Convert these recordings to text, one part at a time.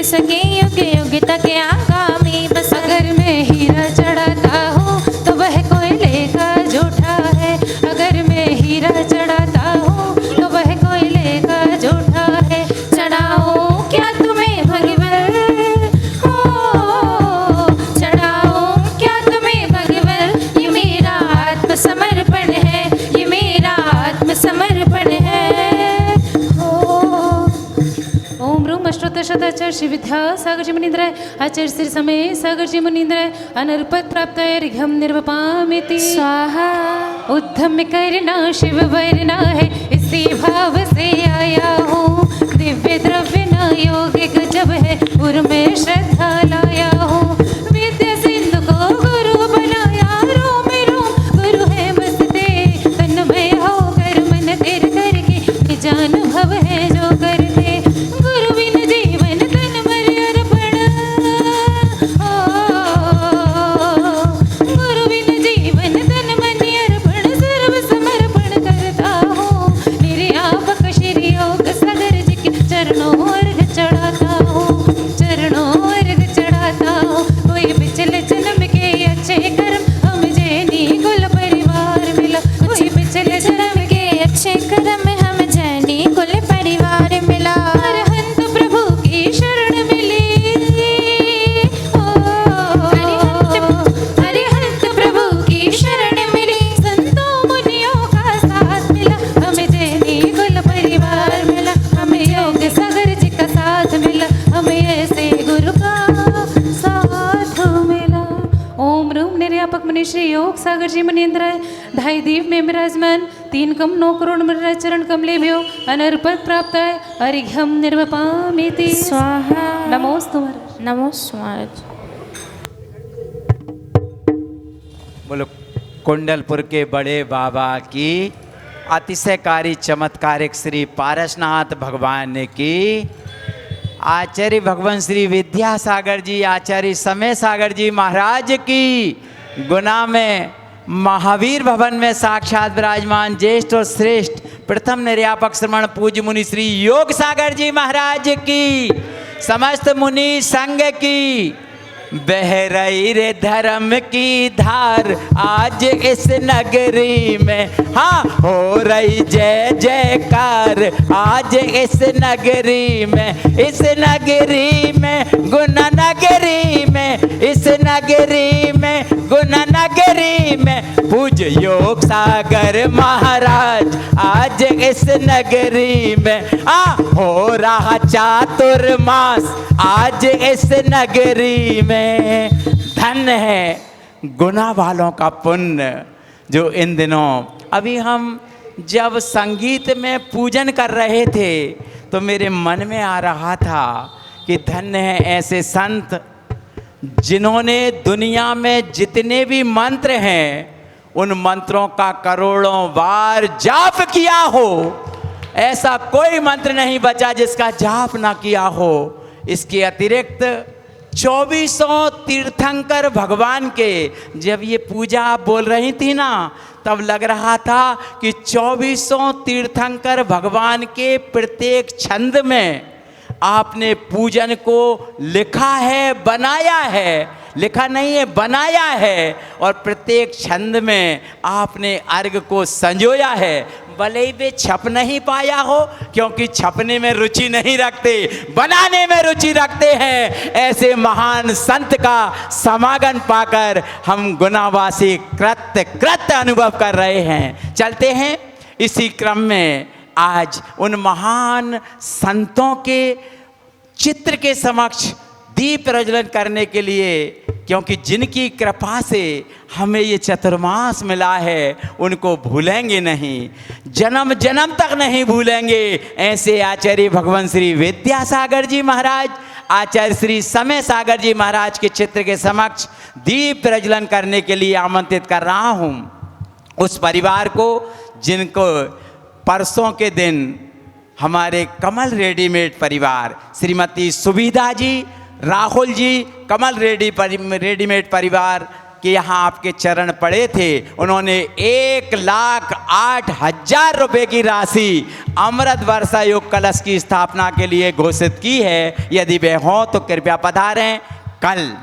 सके युग युग तक आगामी बस। अगर मैं हीरा चढ़ाता हूँ तो वह कोयले का झूठा है। अगर मैं हीरा चढ़ाता हूँ तो वह कोयले का झूठा है। चढ़ाऊं क्या तुम्हें भगवन, हो चढ़ाऊं क्या तुम्हें भगवन, ये मेरा आत्मसमर्पण है, ये मेरा आत्मसमर्पण है। ओम रूम अष्टोत्तरशताचार्य श्री विद्या सागर जी मुनीन्द्राय आचार्य श्री समय सागर जी मुनीन्द्राय अनर्पद प्राप्ताय ऋघम निर्वपामिति स्वाहा। उद्धम करना शिव वरना है, इसी भाव से आया हूँ। दिव्य द्रव्य ना योगिक जब है, उर्में श्रद्धा लाया हूँ। विद्या सिंधु को गुरु बनाया, रोम रोम गुरु है बसते। तन्मय होकर मन तेर करके, निज अनुभव है जो करते। गुरु बिन जीवन तन मर अर्पण, गुरु बिन जीवन तन मन अर्पण। सर्व समर्पण करता हूँ, निर्यापक श्री योग सागर जी के चरणों अर्घ चढ़ाता हूँ, चरणों अर्घ चढ़ाता हूँ। कोई पिछले जन्म के अच्छे कर्म हम जैनी कुल परिवार मिला। कोई पिछले जन्म के अच्छे कर्म हम जैनी कुल परिवार मिला। अरहंत प्रभु की शरण मिली, अरहंत प्रभु की शरण मिली। संतों मुनियों का साथ मिला, हमें जैनी कुल परिवार मिला। हमें योग सागर जी का साथ मिला, हमें ऐसे गुरु का साथ मिला। ओम रूम निर्यापक मुनि श्री योग सागर जी मुनीन्द्राय ढाई दीप में विराजमान 3 कम 9 करोड़ मृरा चरण कमले भ्यो अनर्पद प्राप्त है अरिघम निर्वपामिति स्वाहा। नमोस्तु महाराज। नमोस्तु महाराज। बोलो कुंडलपुर के बड़े बाबा की अतिशयकारी चमत्कारिक श्री पारसनाथ भगवान की, आचार्य भगवान श्री विद्यासागर जी आचार्य समय सागर जी महाराज की, गुना में महावीर भवन में साक्षात विराजमान ज्येष्ठ और श्रेष्ठ प्रथम निर्यापक श्रमण पूज्य मुनि श्री योग सागर जी महाराज की, समस्त मुनि संघ की। बह रही रे धर्म की धार आज इस नगरी में, हाँ हो रही जय जयकार आज इस नगरी में। इस नगरी में गुना नगरी में, इस नगरी में गुना नगरी में पूज्य योग सागर महाराज आज इस नगरी में। हो रहा चातुर्मास आज इस नगरी में। धन्य है गुना वालों का पुण्य जो इन दिनों, अभी हम जब संगीत में पूजन कर रहे थे तो मेरे मन में आ रहा था कि धन्य है ऐसे संत जिन्होंने दुनिया में जितने भी मंत्र हैं उन मंत्रों का करोड़ों बार जाप किया हो। ऐसा कोई मंत्र नहीं बचा जिसका जाप ना किया हो। इसके अतिरिक्त 2400 तीर्थंकर भगवान के, जब ये पूजा आप बोल रही थी ना तब लग रहा था कि 2400 तीर्थंकर भगवान के प्रत्येक छंद में आपने पूजन को लिखा है, बनाया है, लिखा नहीं है बनाया है, और प्रत्येक छंद में आपने अर्घ को संजोया है। भले ही वे छप नहीं पाया हो क्योंकि छपने में रुचि नहीं रखते, बनाने में रुचि रखते हैं। ऐसे महान संत का समागम पाकर हम गुनावासी कृत्य अनुभव कर रहे हैं। चलते हैं इसी क्रम में आज उन महान संतों के चित्र के समक्ष दीप प्रज्वलन करने के लिए, क्योंकि जिनकी कृपा से हमें ये चतुर्मास मिला है उनको भूलेंगे नहीं, जन्म जन्म तक नहीं भूलेंगे। ऐसे आचार्य भगवान श्री विद्यासागर जी महाराज, आचार्य श्री समय सागर जी महाराज के चित्र के समक्ष दीप प्रज्वलन करने के लिए आमंत्रित कर रहा हूँ उस परिवार को जिनको परसों के दिन हमारे कमल रेडीमेड परिवार श्रीमती सुविधा जी, राहुल जी, कमल रेडीमेड परिवार कि यहाँ आपके चरण पड़े थे, उन्होंने 1,08,000 रुपये की राशि अमृत वर्षा योग कलश की स्थापना के लिए घोषित की है। यदि वे हों तो कृपया पधारें। कल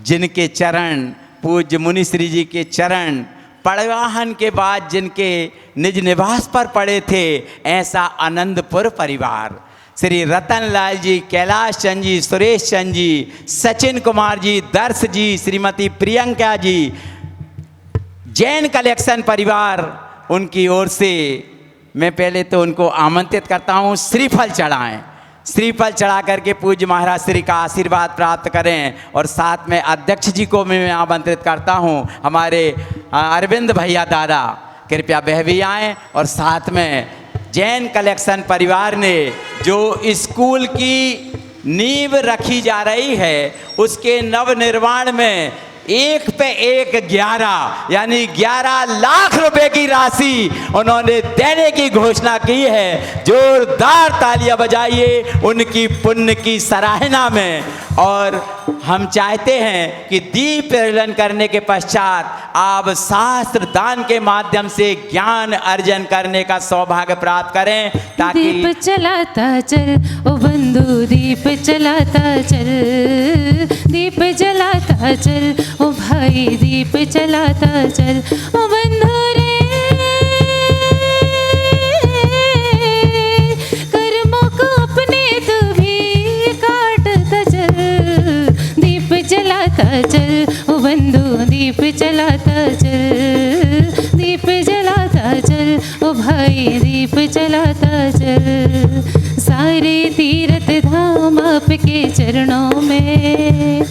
जिनके चरण, पूज्य मुनिश्री जी के चरण परिवाहन के बाद जिनके निज निवास पर पड़े थे, ऐसा आनंदपुर परिवार श्री रतन लाल जी, कैलाश चंद जी, सुरेश चंद जी, सचिन कुमार जी, दर्श जी, श्रीमती प्रियंका जी, जैन कलेक्शन परिवार, उनकी ओर से मैं पहले तो उनको आमंत्रित करता हूँ, श्रीफल चढ़ाएं। श्रीफल चढ़ा करके पूज्य महाराज श्री का आशीर्वाद प्राप्त करें। और साथ में अध्यक्ष जी को मैं आमंत्रित करता हूँ, हमारे अरविंद भैया दादा, कृपया वह भी आएँ। और साथ में जैन कलेक्शन परिवार ने जो स्कूल की नींव रखी जा रही है, उसके नवनिर्माण में 1 पे 1 11 यानी 11 लाख रुपए की राशि उन्होंने देने की घोषणा की है। जोरदार तालियां बजाइए उनकी पुण्य की सराहना में। और हम चाहते हैं कि दीप प्रज्वलन करने के पश्चात आप शास्त्र दान के माध्यम से ज्ञान अर्जन करने का सौभाग्य प्राप्त करें, ताकि दीप चलाता चल ओ बंधु, दीप चलाता चल, दीप जलाता चल ओ भाई, दीप चलाता चल ओ बंधु रे, कर्मों को अपने तू भी काटता चल, दीप जलाता चल ओ बंधु, दीप जलाता चल, दीप जलाता चल ओ भाई, दीप जलाता चल। सारे तीर्थ धाम आपके चरणों में,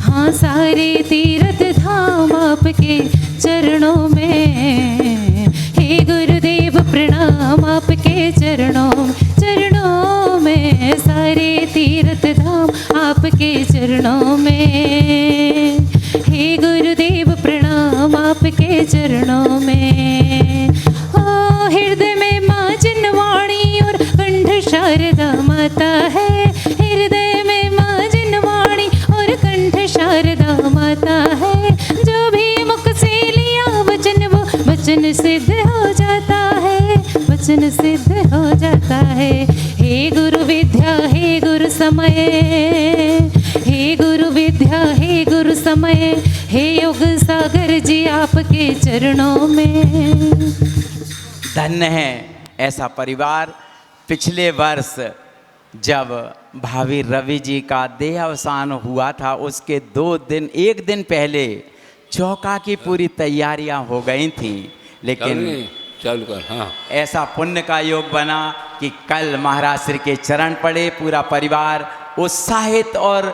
हाँ सारे तीर्थ धाम आपके चरणों में, हे गुरुदेव प्रणाम आपके चरणों में, सारे तीर्थ धाम आपके चरणों में, हे गुरुदेव प्रणाम आपके चरणों में। ओ हृदय में माँ जिनवाणी और कंठ शारदा माता है, हृदय में माँ जिनवाणी और कंठ शारदा माता है, जो भी मुख से लिया वचन वो वचन सिद्ध हो जाता है, वचन सिद्ध हो जाता है। हे गुरु विद्या हे गुरु समय, हे गुरु विद्या हे गुरु समय, हे योग सागर जी आपके चरणों में। धन्य है ऐसा परिवार। पिछले वर्ष जब भावी रवि जी का देहावसान हुआ था, उसके 1 दिन पहले चौका की पूरी तैयारियां हो गई थीं, लेकिन चालू कर, हाँ, ऐसा पुण्य का योग बना कि कल महाराज श्री के चरण पड़े। पूरा परिवार उत्साहित और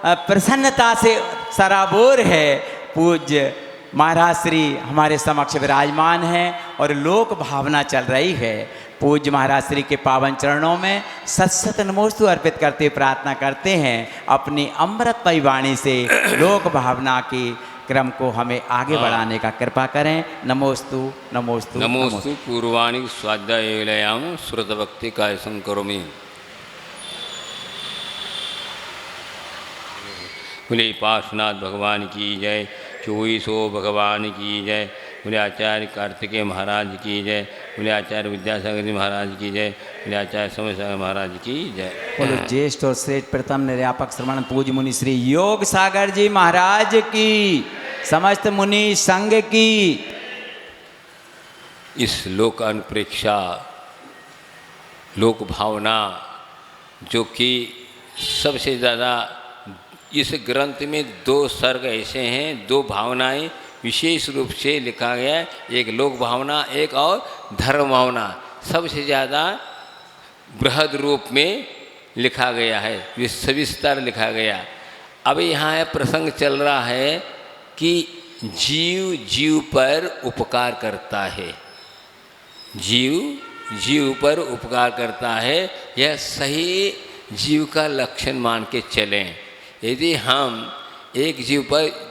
प्रसन्नता से सराबोर है। पूज्य महाराज श्री हमारे समक्ष विराजमान हैं और लोक भावना चल रही है। पूज्य महाराज श्री के पावन चरणों में सत सत नमोस्तु अर्पित करते प्रार्थना करते हैं, अपनी अमृतमयी वाणी से लोक भावना की क्रम को हमें आगे बढ़ाने का कृपा करें। नमोस्तु नमोस्तु नमोस्तु। पूर्वाणी स्वाध्यायाम श्रुत भक्ति काय संकरोमि। बोले पार्श्वनाथ भगवान की जय, 2400 भगवान की जय, बोले आचार्य कार्तिकेय महाराज की जय, बोले आचार्य विद्यासागर जी महाराज की जय, बोले आचार्य समय सागर महाराज की जय। बोलो ज्येष्ठ और श्रेष्ठ प्रथम निर्यापक श्रवण पूज्य मुनि श्री योग सागर जी महाराज की, समस्त मुनि संघ की। इस लोक अनुप्रेक्षा, लोक भावना, जो कि सबसे ज़्यादा इस ग्रंथ में 2 सर्ग ऐसे हैं, 2 भावनाएं विशेष रूप से लिखा गया है, एक लोक भावना, एक और धर्म भावना, सबसे ज़्यादा बृहद रूप में लिखा गया है, सविस्तर लिखा गया। अब यहाँ प्रसंग चल रहा है कि जीव जीव पर उपकार करता है, जीव जीव पर उपकार करता है, यह सही जीव का लक्षण मान के चलें। यदि हम एक जीव पर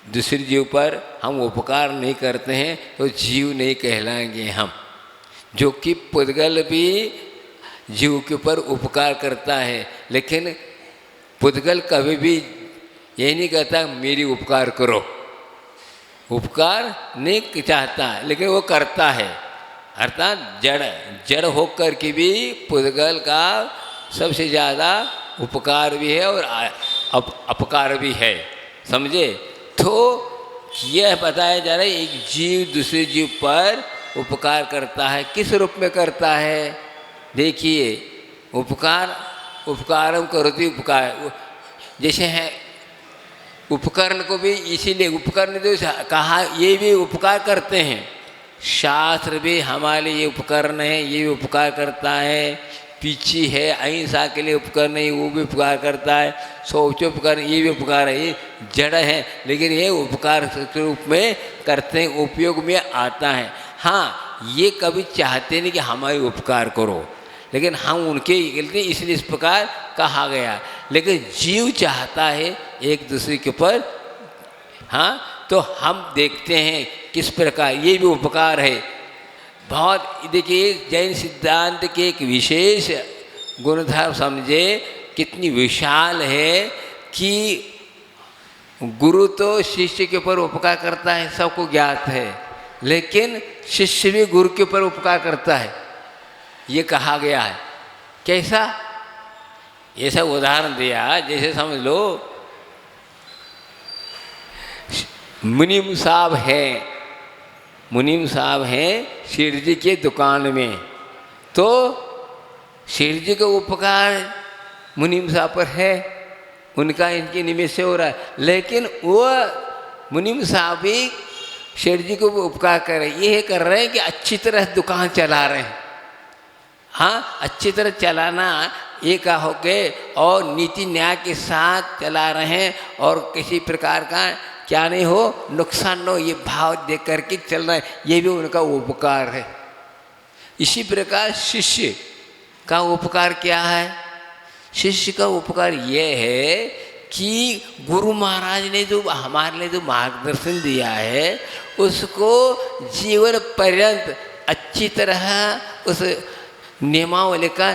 दूसरे जीव पर हम उपकार नहीं करते हैं तो जीव नहीं कहलाएंगे हम। जो कि पुद्गल भी जीव के ऊपर उपकार करता है, लेकिन पुद्गल कभी भी ये नहीं कहता मेरी उपकार करो, उपकार नहीं चाहता लेकिन वो करता है, अर्थात जड़ होकर के भी पुद्गल का सबसे ज़्यादा उपकार भी है और अपकार भी है, समझे। तो यह बताया जा रहा है एक जीव दूसरे जीव पर उपकार करता है, किस रूप में करता है। देखिए उपकारम करोति उपकार, जैसे है उपकरण को भी इसीलिए उपकरण जो कहा ये भी उपकार करते हैं, शास्त्र भी हमारे लिए उपकरण है, ये भी उपकार करता है। पीछे है अहिंसा के लिए उपकरण है, वो भी उपकार करता है। शौचोपकरण ये भी उपकार है, ये जड़ है लेकिन ये उपकार के रूप में करते हैं, उपयोग में आता है। हाँ, ये कभी चाहते नहीं कि हमारे उपकार करो, लेकिन हम उनके लिए इसलिए इस प्रकार कहा गया। लेकिन जीव चाहता है एक दूसरे के ऊपर, हाँ, तो हम देखते हैं किस प्रकार ये भी उपकार है। बहुत देखिए जैन सिद्धांत के एक विशेष गुणधर्म समझे कितनी विशाल है कि गुरु तो शिष्य के ऊपर उपकार करता है, सबको ज्ञात है, लेकिन शिष्य भी गुरु के ऊपर उपकार करता है, ये कहा गया है। कैसा? ये सब उदाहरण दिया, जैसे समझ लो मुनीम साहब हैं शेठ जी के दुकान में, तो शेठ जी का उपकार मुनीम साहब पर है, उनका इनके निमित्त से हो रहा है, लेकिन वो मुनीम साहब भी शेठ जी को उपकार कर रहे हैं। ये कर रहे हैं कि अच्छी तरह दुकान चला रहे हैं। हाँ, अच्छी तरह चलाना ये का हो गए और नीति न्याय के साथ चला रहे हैं और किसी प्रकार का क्या नहीं हो, नुकसान न हो, ये भाव देख करके चल रहा है, ये भी उनका उपकार है। इसी प्रकार शिष्य का उपकार क्या है? शिष्य का उपकार ये है कि गुरु महाराज ने जो हमारे लिए जो मार्गदर्शन दिया है उसको जीवन पर्यंत अच्छी तरह उस नियमावली का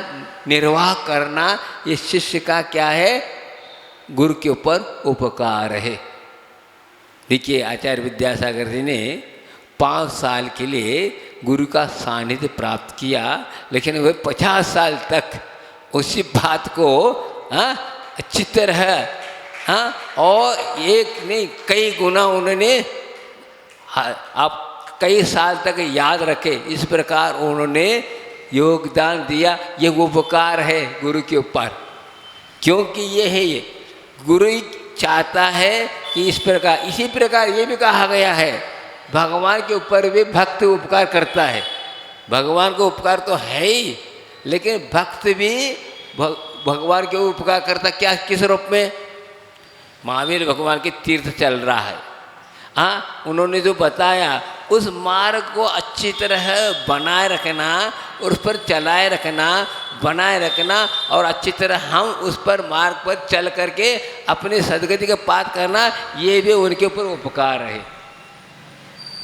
निर्वाह करना, ये शिष्य का क्या है? गुरु के ऊपर उपकार है। देखिए आचार्य विद्यासागर जी ने 5 साल के लिए गुरु का सानिध्य प्राप्त किया, लेकिन वह 50 साल तक उसी बात को अच्छी तरह और एक नहीं कई गुना उन्होंने आप कई साल तक याद रखे, इस प्रकार उन्होंने योगदान दिया। ये उपकार है गुरु के ऊपर, क्योंकि ये है ये गुरु ही चाहता है कि इस प्रकार, इसी प्रकार ये भी कहा गया है भगवान के ऊपर भी भक्त उपकार करता है। भगवान को उपकार तो है ही, लेकिन भक्त भी भगवान के उपकार करता, क्या किस रूप में? महावीर भगवान के तीर्थ चल रहा है, हाँ, उन्होंने जो बताया उस मार्ग को अच्छी तरह बनाए रखना, उस पर चलाए रखना, बनाए रखना और अच्छी तरह हम उस पर मार्ग पर चल करके अपने सदगति का पात करना, ये भी उनके ऊपर उपकार है।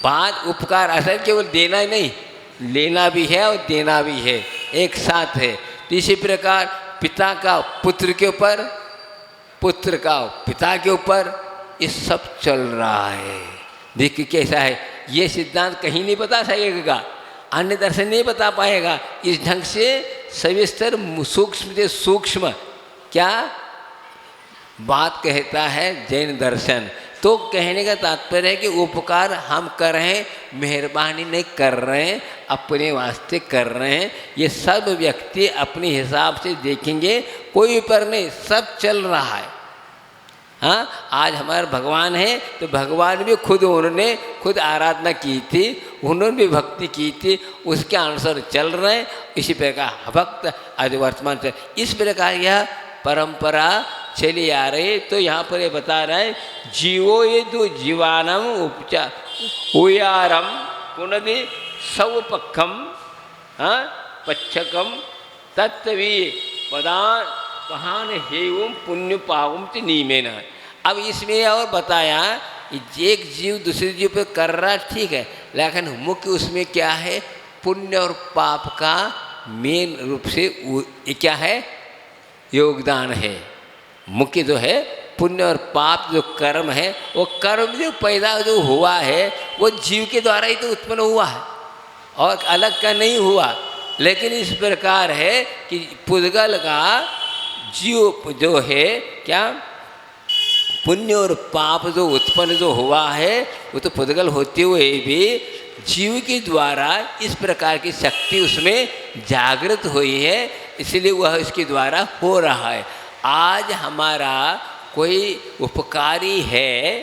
बात उपकार असल केवल देना ही नहीं, लेना भी है और देना भी है, एक साथ है। तो इसी प्रकार पिता का पुत्र के ऊपर, पुत्र का पिता के ऊपर, ये सब चल रहा है। देखिए कैसा है, ये सिद्धांत कहीं नहीं बता सकेगा, अन्य दर्शन नहीं बता पाएगा। इस ढंग से सविस्तर सूक्ष्म से सूक्ष्म क्या बात कहता है जैन दर्शन। तो कहने का तात्पर्य है कि उपकार हम कर रहे हैं, मेहरबानी नहीं कर रहे हैं, अपने वास्ते कर रहे हैं। ये सब व्यक्ति अपने हिसाब से देखेंगे, कोई पर नहीं, सब चल रहा है। हाँ, आज हमारे भगवान हैं तो भगवान भी खुद उन्होंने खुद आराधना की थी, उन्होंने भी भक्ति की थी, उसके अनुसार चल रहे हैं। इसी प्रकार भक्त आज वर्तमान से इस प्रकार यह परंपरा चली आ रही। तो यहाँ पर ये बता रहे हैं जीवो ये दो जीवानम उपचार उयारम पुनदि सौपक्षम पच्छकम तत्वी पदान कहान हेवम पुण्य पावम च नीमेन। अब इसमें और बताया एक जीव दूसरे जीव पे कर रहा ठीक है, लेकिन मुख्य उसमें क्या है? पुण्य और पाप का मेन रूप से क्या है? योगदान है। मुख्य जो है पुण्य और पाप जो कर्म है, वो कर्म जो पैदा जो हुआ है वो जीव के द्वारा ही तो उत्पन्न हुआ है और अलग का नहीं हुआ। लेकिन इस प्रकार है कि पुद्गल का जीव जो है क्या पुण्य और पाप जो उत्पन्न जो हुआ है वो तो पुद्गल होते हुए भी जीव के द्वारा इस प्रकार की शक्ति उसमें जागृत हुई है, इसलिए वह इसके द्वारा हो रहा है। आज हमारा कोई उपकारी है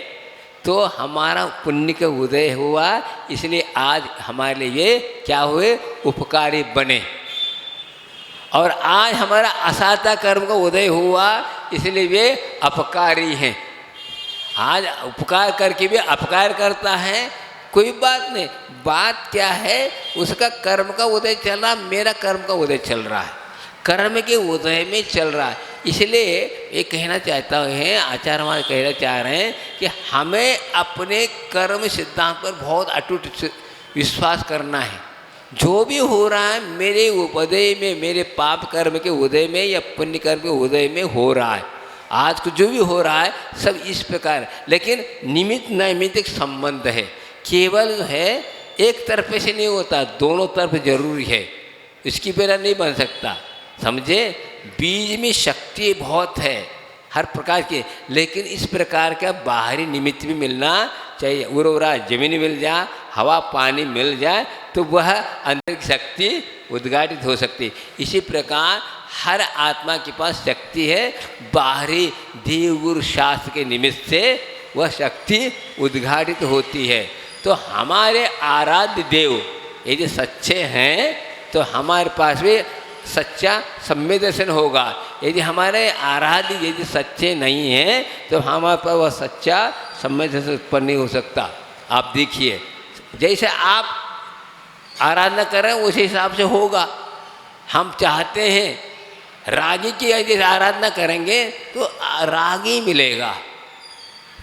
तो हमारा पुण्य का उदय हुआ, इसलिए आज हमारे लिए क्या हुए, उपकारी बने। और आज हमारा असाता कर्म का उदय हुआ, इसलिए वे अपकारी हैं। आज उपकार करके भी अपकार करता है, कोई बात नहीं। बात क्या है, उसका कर्म का उदय चल रहा, मेरा कर्म का उदय चल रहा है, कर्म के उदय में चल रहा है। इसलिए ये कहना चाहता है, आचार्य महाराज कहना चाह रहे हैं कि हमें अपने कर्म सिद्धांत पर बहुत अटूट विश्वास करना है। जो भी हो रहा है मेरे उदय में, मेरे पाप कर्म के उदय में या पुण्य कर्म के उदय में हो रहा है। आज को जो भी हो रहा है सब इस प्रकार, लेकिन निमित्त नैमित्तिक संबंध है। केवल जो है एक तरफ से नहीं होता, दोनों तरफ जरूरी है, इसकी बिना नहीं बन सकता। समझे, बीज में शक्ति बहुत है हर प्रकार की, लेकिन इस प्रकार का बाहरी निमित्त भी मिलना चाहिए। उर्वरा जमीन मिल जाए, हवा पानी मिल जाए तो वह अंदर की शक्ति उद्घाटित हो सकती। इसी प्रकार हर आत्मा के पास शक्ति है, बाहरी देव गुरु शास्त्र के निमित्त से वह शक्ति उद्घाटित होती है। तो हमारे आराध्य देव यदि सच्चे हैं तो हमारे पास भी सच्चा सम्य दर्शन होगा। यदि हमारे आराध्य यदि सच्चे नहीं हैं तो हमारे पास वह सच्चा सम्य दर्शन उत्पन्न नहीं हो सकता। आप देखिए, जैसे आप आराधना कर रहे हैं उसी हिसाब से होगा। हम चाहते हैं रागी की यदि आराधना करेंगे तो रागी मिलेगा,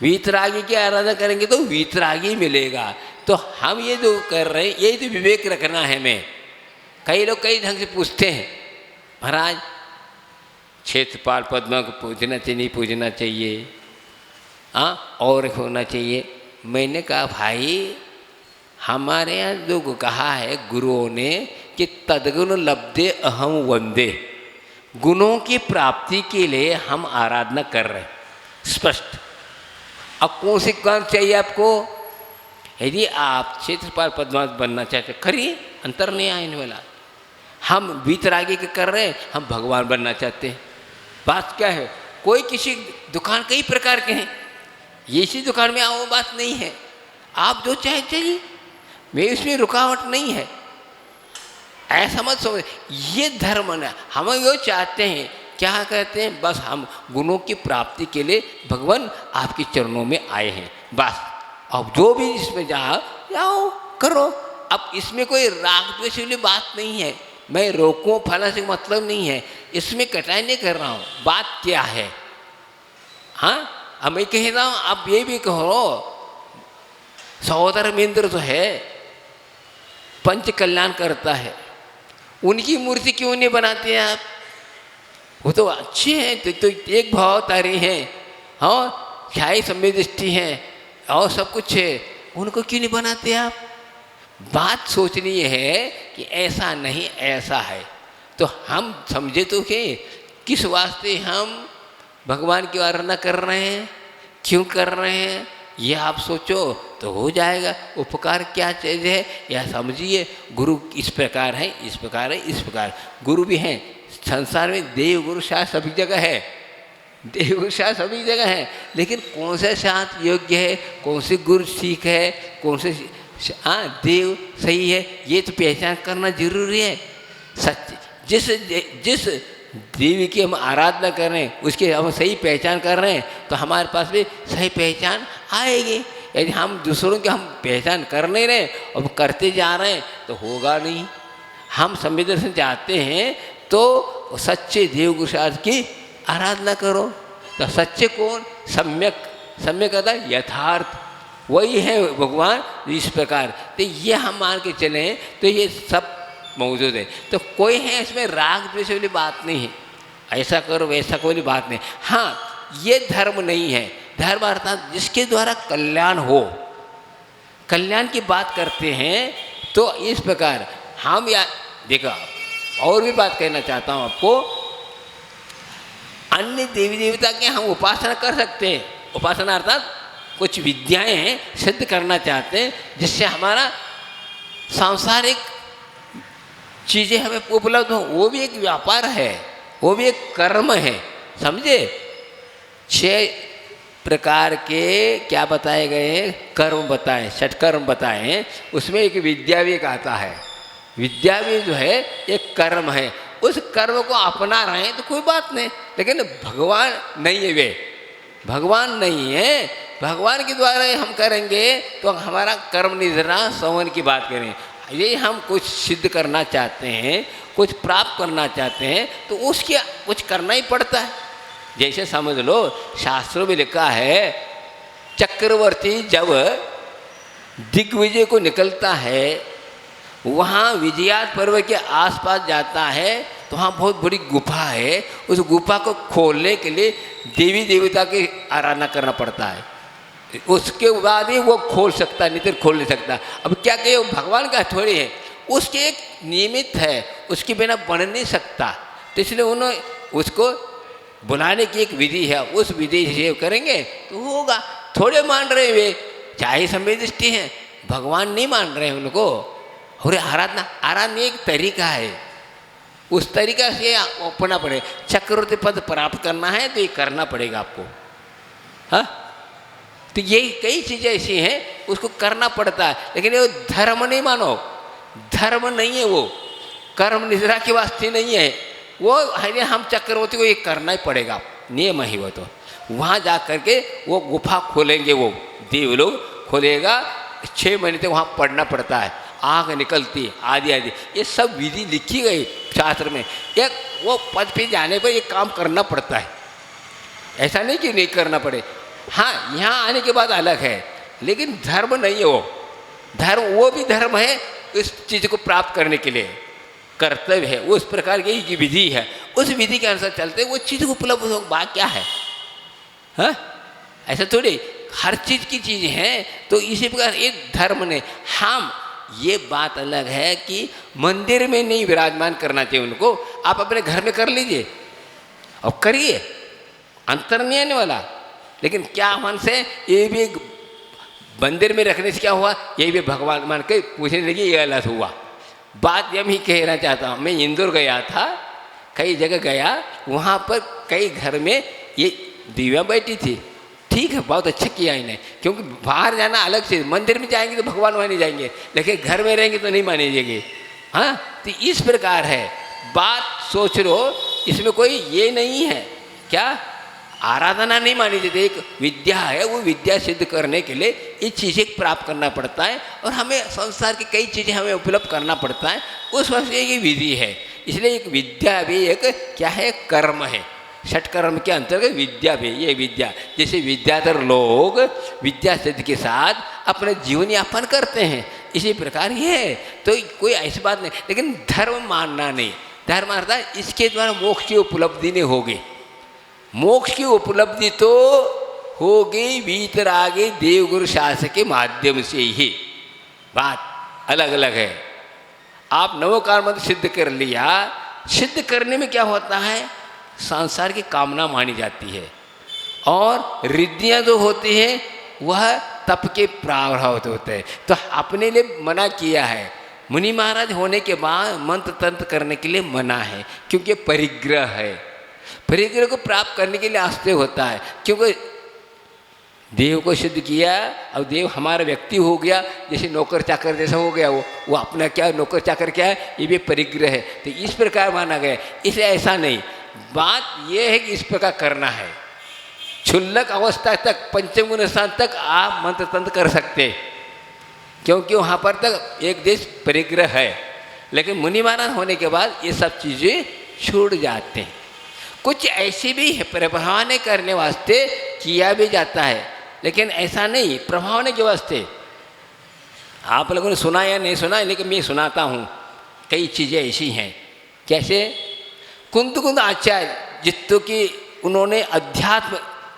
वीतरागी की आराधना करेंगे तो वीतरागी मिलेगा। तो हम ये जो कर रहे हैं यही तो विवेक रखना है। हमें कई लोग कई ढंग से पूछते हैं, महाराज क्षेत्रपाल पद्मा को पूजना चाहिए नहीं पूजना चाहिए, हाँ और होना चाहिए। मैंने कहा भाई हमारे यहाँ जो कहा है गुरुओं ने कि तदगुण लब्धे अहम वंदे, गुणों की प्राप्ति के लिए हम आराधना कर रहे हैं, स्पष्ट। अब कौन सी काम चाहिए आपको? यदि आप क्षेत्रपाल पद्मा बनना चाहते करिए, अंतर नहीं आने वाला। हम वीतरागी के कर रहे हैं, हम भगवान बनना चाहते हैं। बात क्या है, कोई किसी दुकान कई प्रकार के हैं, ये इसी दुकान में आओ बात नहीं है। आप जो चाहे चाहिए, मैं इसमें रुकावट नहीं है, ऐसा मत समझ। ये धर्म है, हम यो चाहते हैं, क्या कहते हैं, बस हम गुणों की प्राप्ति के लिए भगवान आपके चरणों में आए हैं बस। अब जो भी इसमें जाओ करो। अब इसमें कोई राग द्वेष वाली बात नहीं है, मैं रोकूं फला से मतलब नहीं है, इसमें कटाई नहीं कर रहा हूँ। बात क्या है, हाँ अब मैं कह रहा हूँ, आप ये भी कहो सहोदर मिंद्र तो है पंच कल्याण करता है, उनकी मूर्ति क्यों नहीं बनाते हैं आप? वो तो अच्छे हैं, तो एक भाव तारे हैं, हाँ ख्याई सम्य दृष्टि हैं और सब कुछ है, उनको क्यों नहीं बनाते आप? बात सोचनी है कि ऐसा नहीं ऐसा है। तो हम समझे तो कि किस वास्ते हम भगवान की आराधना कर रहे हैं, क्यों कर रहे हैं, ये आप सोचो तो हो जाएगा। उपकार क्या चीज़ है यह समझिए। गुरु इस प्रकार है, इस प्रकार है, इस प्रकार गुरु भी हैं संसार में। देव गुरु शास्त्र सभी जगह है, देव गुरु शास्त्र सभी जगह है, लेकिन कौन सा शास्त्र योग्य है, कौन से गुरु ठीक है, कौन से देव सही है, ये तो पहचान करना जरूरी है। सच जिस देवी की हम आराधना कर रहे हैं उसकी हम सही पहचान कर रहे हैं तो हमारे पास भी सही पहचान आएगी। यदि हम दूसरों की हम पहचान कर नहीं रहे और करते जा रहे हैं तो होगा नहीं। हम सम्य दर्शन चाहते हैं तो सच्चे देव गुरु शास्त्र की आराधना करो। तो सच्चे कौन? सम्यक। सम्यक कहता है यथार्थ, वही है भगवान। इस प्रकार तो ये हम मान के चले तो ये सब मौजूद है। तो कोई है इसमें राग द्वेष वाली बात नहीं है, ऐसा करो वैसा कोई बात नहीं। हाँ ये धर्म नहीं है। धर्म अर्थात जिसके द्वारा कल्याण हो, कल्याण की बात करते हैं। तो इस प्रकार हम या देखा, और भी बात कहना चाहता हूँ आपको, अन्य देवी देवता के हम उपासना कर सकते हैं। उपासना अर्थात कुछ विद्याएं सिद्ध करना चाहते हैं जिससे हमारा सांसारिक चीज़ें हमें उपलब्ध हो, वो भी एक व्यापार है, वो भी एक कर्म है, समझे। 6 प्रकार के क्या बताए गए हैं, कर्म बताए, षटकर्म बताए हैं। उसमें एक विद्या भी एक आता है। विद्या भी जो है एक कर्म है। उस कर्म को अपना रहे हैं तो कोई बात नहीं, लेकिन भगवान नहीं है, वे भगवान नहीं है। भगवान के द्वारा हम करेंगे तो हमारा कर्म निधना संवन की बात करें। ये हम कुछ सिद्ध करना चाहते हैं, कुछ प्राप्त करना चाहते हैं, तो उसके कुछ करना ही पड़ता है। जैसे समझ लो, शास्त्रों में लिखा है, चक्रवर्ती जब दिग्विजय को निकलता है, वहाँ विजयात पर्व के आसपास जाता है, तो वहाँ बहुत बड़ी गुफा है। उस गुफा को खोलने के लिए देवी देवता की आराधना करना पड़ता है, उसके बाद ही वो खोल सकता है, नहीं तो खोल नहीं सकता। अब क्या कहे, वो भगवान का थोड़ी है, उसके एक निमित्त है, उसके बिना बन नहीं सकता। तो इसलिए उन्होंने उसको बुलाने की एक विधि है, उस विधि से करेंगे तो होगा। थोड़े मान रहे वे, चाहे समय दृष्टि हैं, भगवान नहीं मान रहे उनको। और आराधना एक तरीका है, उस तरीका से अपना पड़ेगा। चक्रवर्ती पद प्राप्त करना है तो ये करना पड़ेगा आपको। हाँ, तो ये कई चीज़ें ऐसी हैं, उसको करना पड़ता है। लेकिन वो धर्म नहीं मानो, धर्म नहीं है वो, कर्म निद्रा के वास्ते नहीं है वो। है हम चक्रवर्ती को ये करना ही पड़ेगा, नियम ही वो। तो वहाँ जा करके वो गुफा खोलेंगे, वो देव लोग खोलेगा। 6 महीने तक वहाँ पढ़ना पड़ता है, आँख निकलती आदि आदि, ये सब विधि लिखी गई शास्त्र में। एक वो पद पे जाने पर ये काम करना पड़ता है, ऐसा नहीं कि नहीं करना पड़े। हाँ, यहाँ आने के बाद अलग है, लेकिन धर्म नहीं है वो। धर्म वो भी धर्म है, इस चीज़ को प्राप्त करने के लिए कर्तव्य है, उस प्रकार की विधि है। उस विधि के अनुसार चलते वो चीज़ उपलब्ध हो, बात क्या है। हाँ, ऐसा थोड़ी हर चीज़ की चीज़ है। तो इसी प्रकार एक धर्म ने हम, ये बात अलग है कि मंदिर में नहीं विराजमान करना चाहिए उनको, आप अपने घर में कर लीजिए और करिए, अंतर नहीं आने वाला। लेकिन क्या मन से ये भी मंदिर में रखने से क्या हुआ, ये भी भगवान मान के पूछने लगी, ये गलत हुआ। बात यह ही कहना चाहता हूँ। मैं इंदौर गया था, कई जगह गया, वहाँ पर कई घर में ये दिव्या बैठी थी। ठीक है, बहुत अच्छा किया इन्हें, क्योंकि बाहर जाना अलग चीज़, मंदिर में जाएंगे तो भगवान माने जाएंगे, लेकिन घर में रहेंगे तो नहीं माने जाएंगे। हाँ, तो इस प्रकार है बात, सोच लो, इसमें कोई ये नहीं है क्या, आराधना नहीं मानी जाती। एक विद्या है, वो विद्या सिद्ध करने के लिए ये चीज़ें प्राप्त करना पड़ता है, और हमें संसार की कई चीज़ें हमें उपलब्ध करना पड़ता है, उस वास्ते ये विधि है। इसलिए एक विद्या भी एक क्या है, कर्म है। षटकर्म के अंतर्गत विद्या भी, ये विद्या, जैसे विद्याधर लोग विद्या सिद्ध के साथ अपने जीवन यापन करते हैं, इसी प्रकार ये है। तो कोई ऐसी बात नहीं, लेकिन धर्म मानना नहीं। धर्म अर्थात इसके द्वारा मोक्ष की उपलब्धि नहीं होगी। मोक्ष की उपलब्धि तो होगी वीतरागी देवगुरु शास्त्र के माध्यम से ही, बात अलग अलग है। आप नवोकार मंत्र सिद्ध कर लिया, सिद्ध करने में क्या होता है, संसार की कामना मानी जाती है, और रिद्धियाँ जो होती हैं वह तप के प्रारब्ध होते हैं। तो अपने लिए मना किया है, मुनि महाराज होने के बाद मंत्र तंत्र करने के लिए मना है, क्योंकि परिग्रह है। परिग्रह को प्राप्त करने के लिए आस्ते होता है, क्योंकि देव को सिद्ध किया, अब देव हमारा व्यक्ति हो गया, जैसे नौकर चाकर जैसा हो गया, वो अपना क्या नौकर चाकर क्या है, ये भी परिग्रह है। तो इस प्रकार माना गया, इसलिए ऐसा नहीं। बात यह है कि इस प्रकार करना है। क्षुल्लक अवस्था तक, पंचम गुण स्थान तक आप मंत्र तंत्र कर सकते, क्योंकि वहाँ पर तक एक देश परिग्रह है। लेकिन मुनि महाराज होने के बाद ये सब चीज़ें छूट जाते हैं। कुछ ऐसी भी है प्रभाव नहीं करने वास्ते किया भी जाता है, लेकिन ऐसा नहीं प्रभाव के वास्ते। आप लोगों ने सुना या नहीं सुना, लेकिन मैं सुनाता हूँ। कई चीज़ें ऐसी हैं, कैसे कुंद आचार्य जितों की उन्होंने अध्यात्म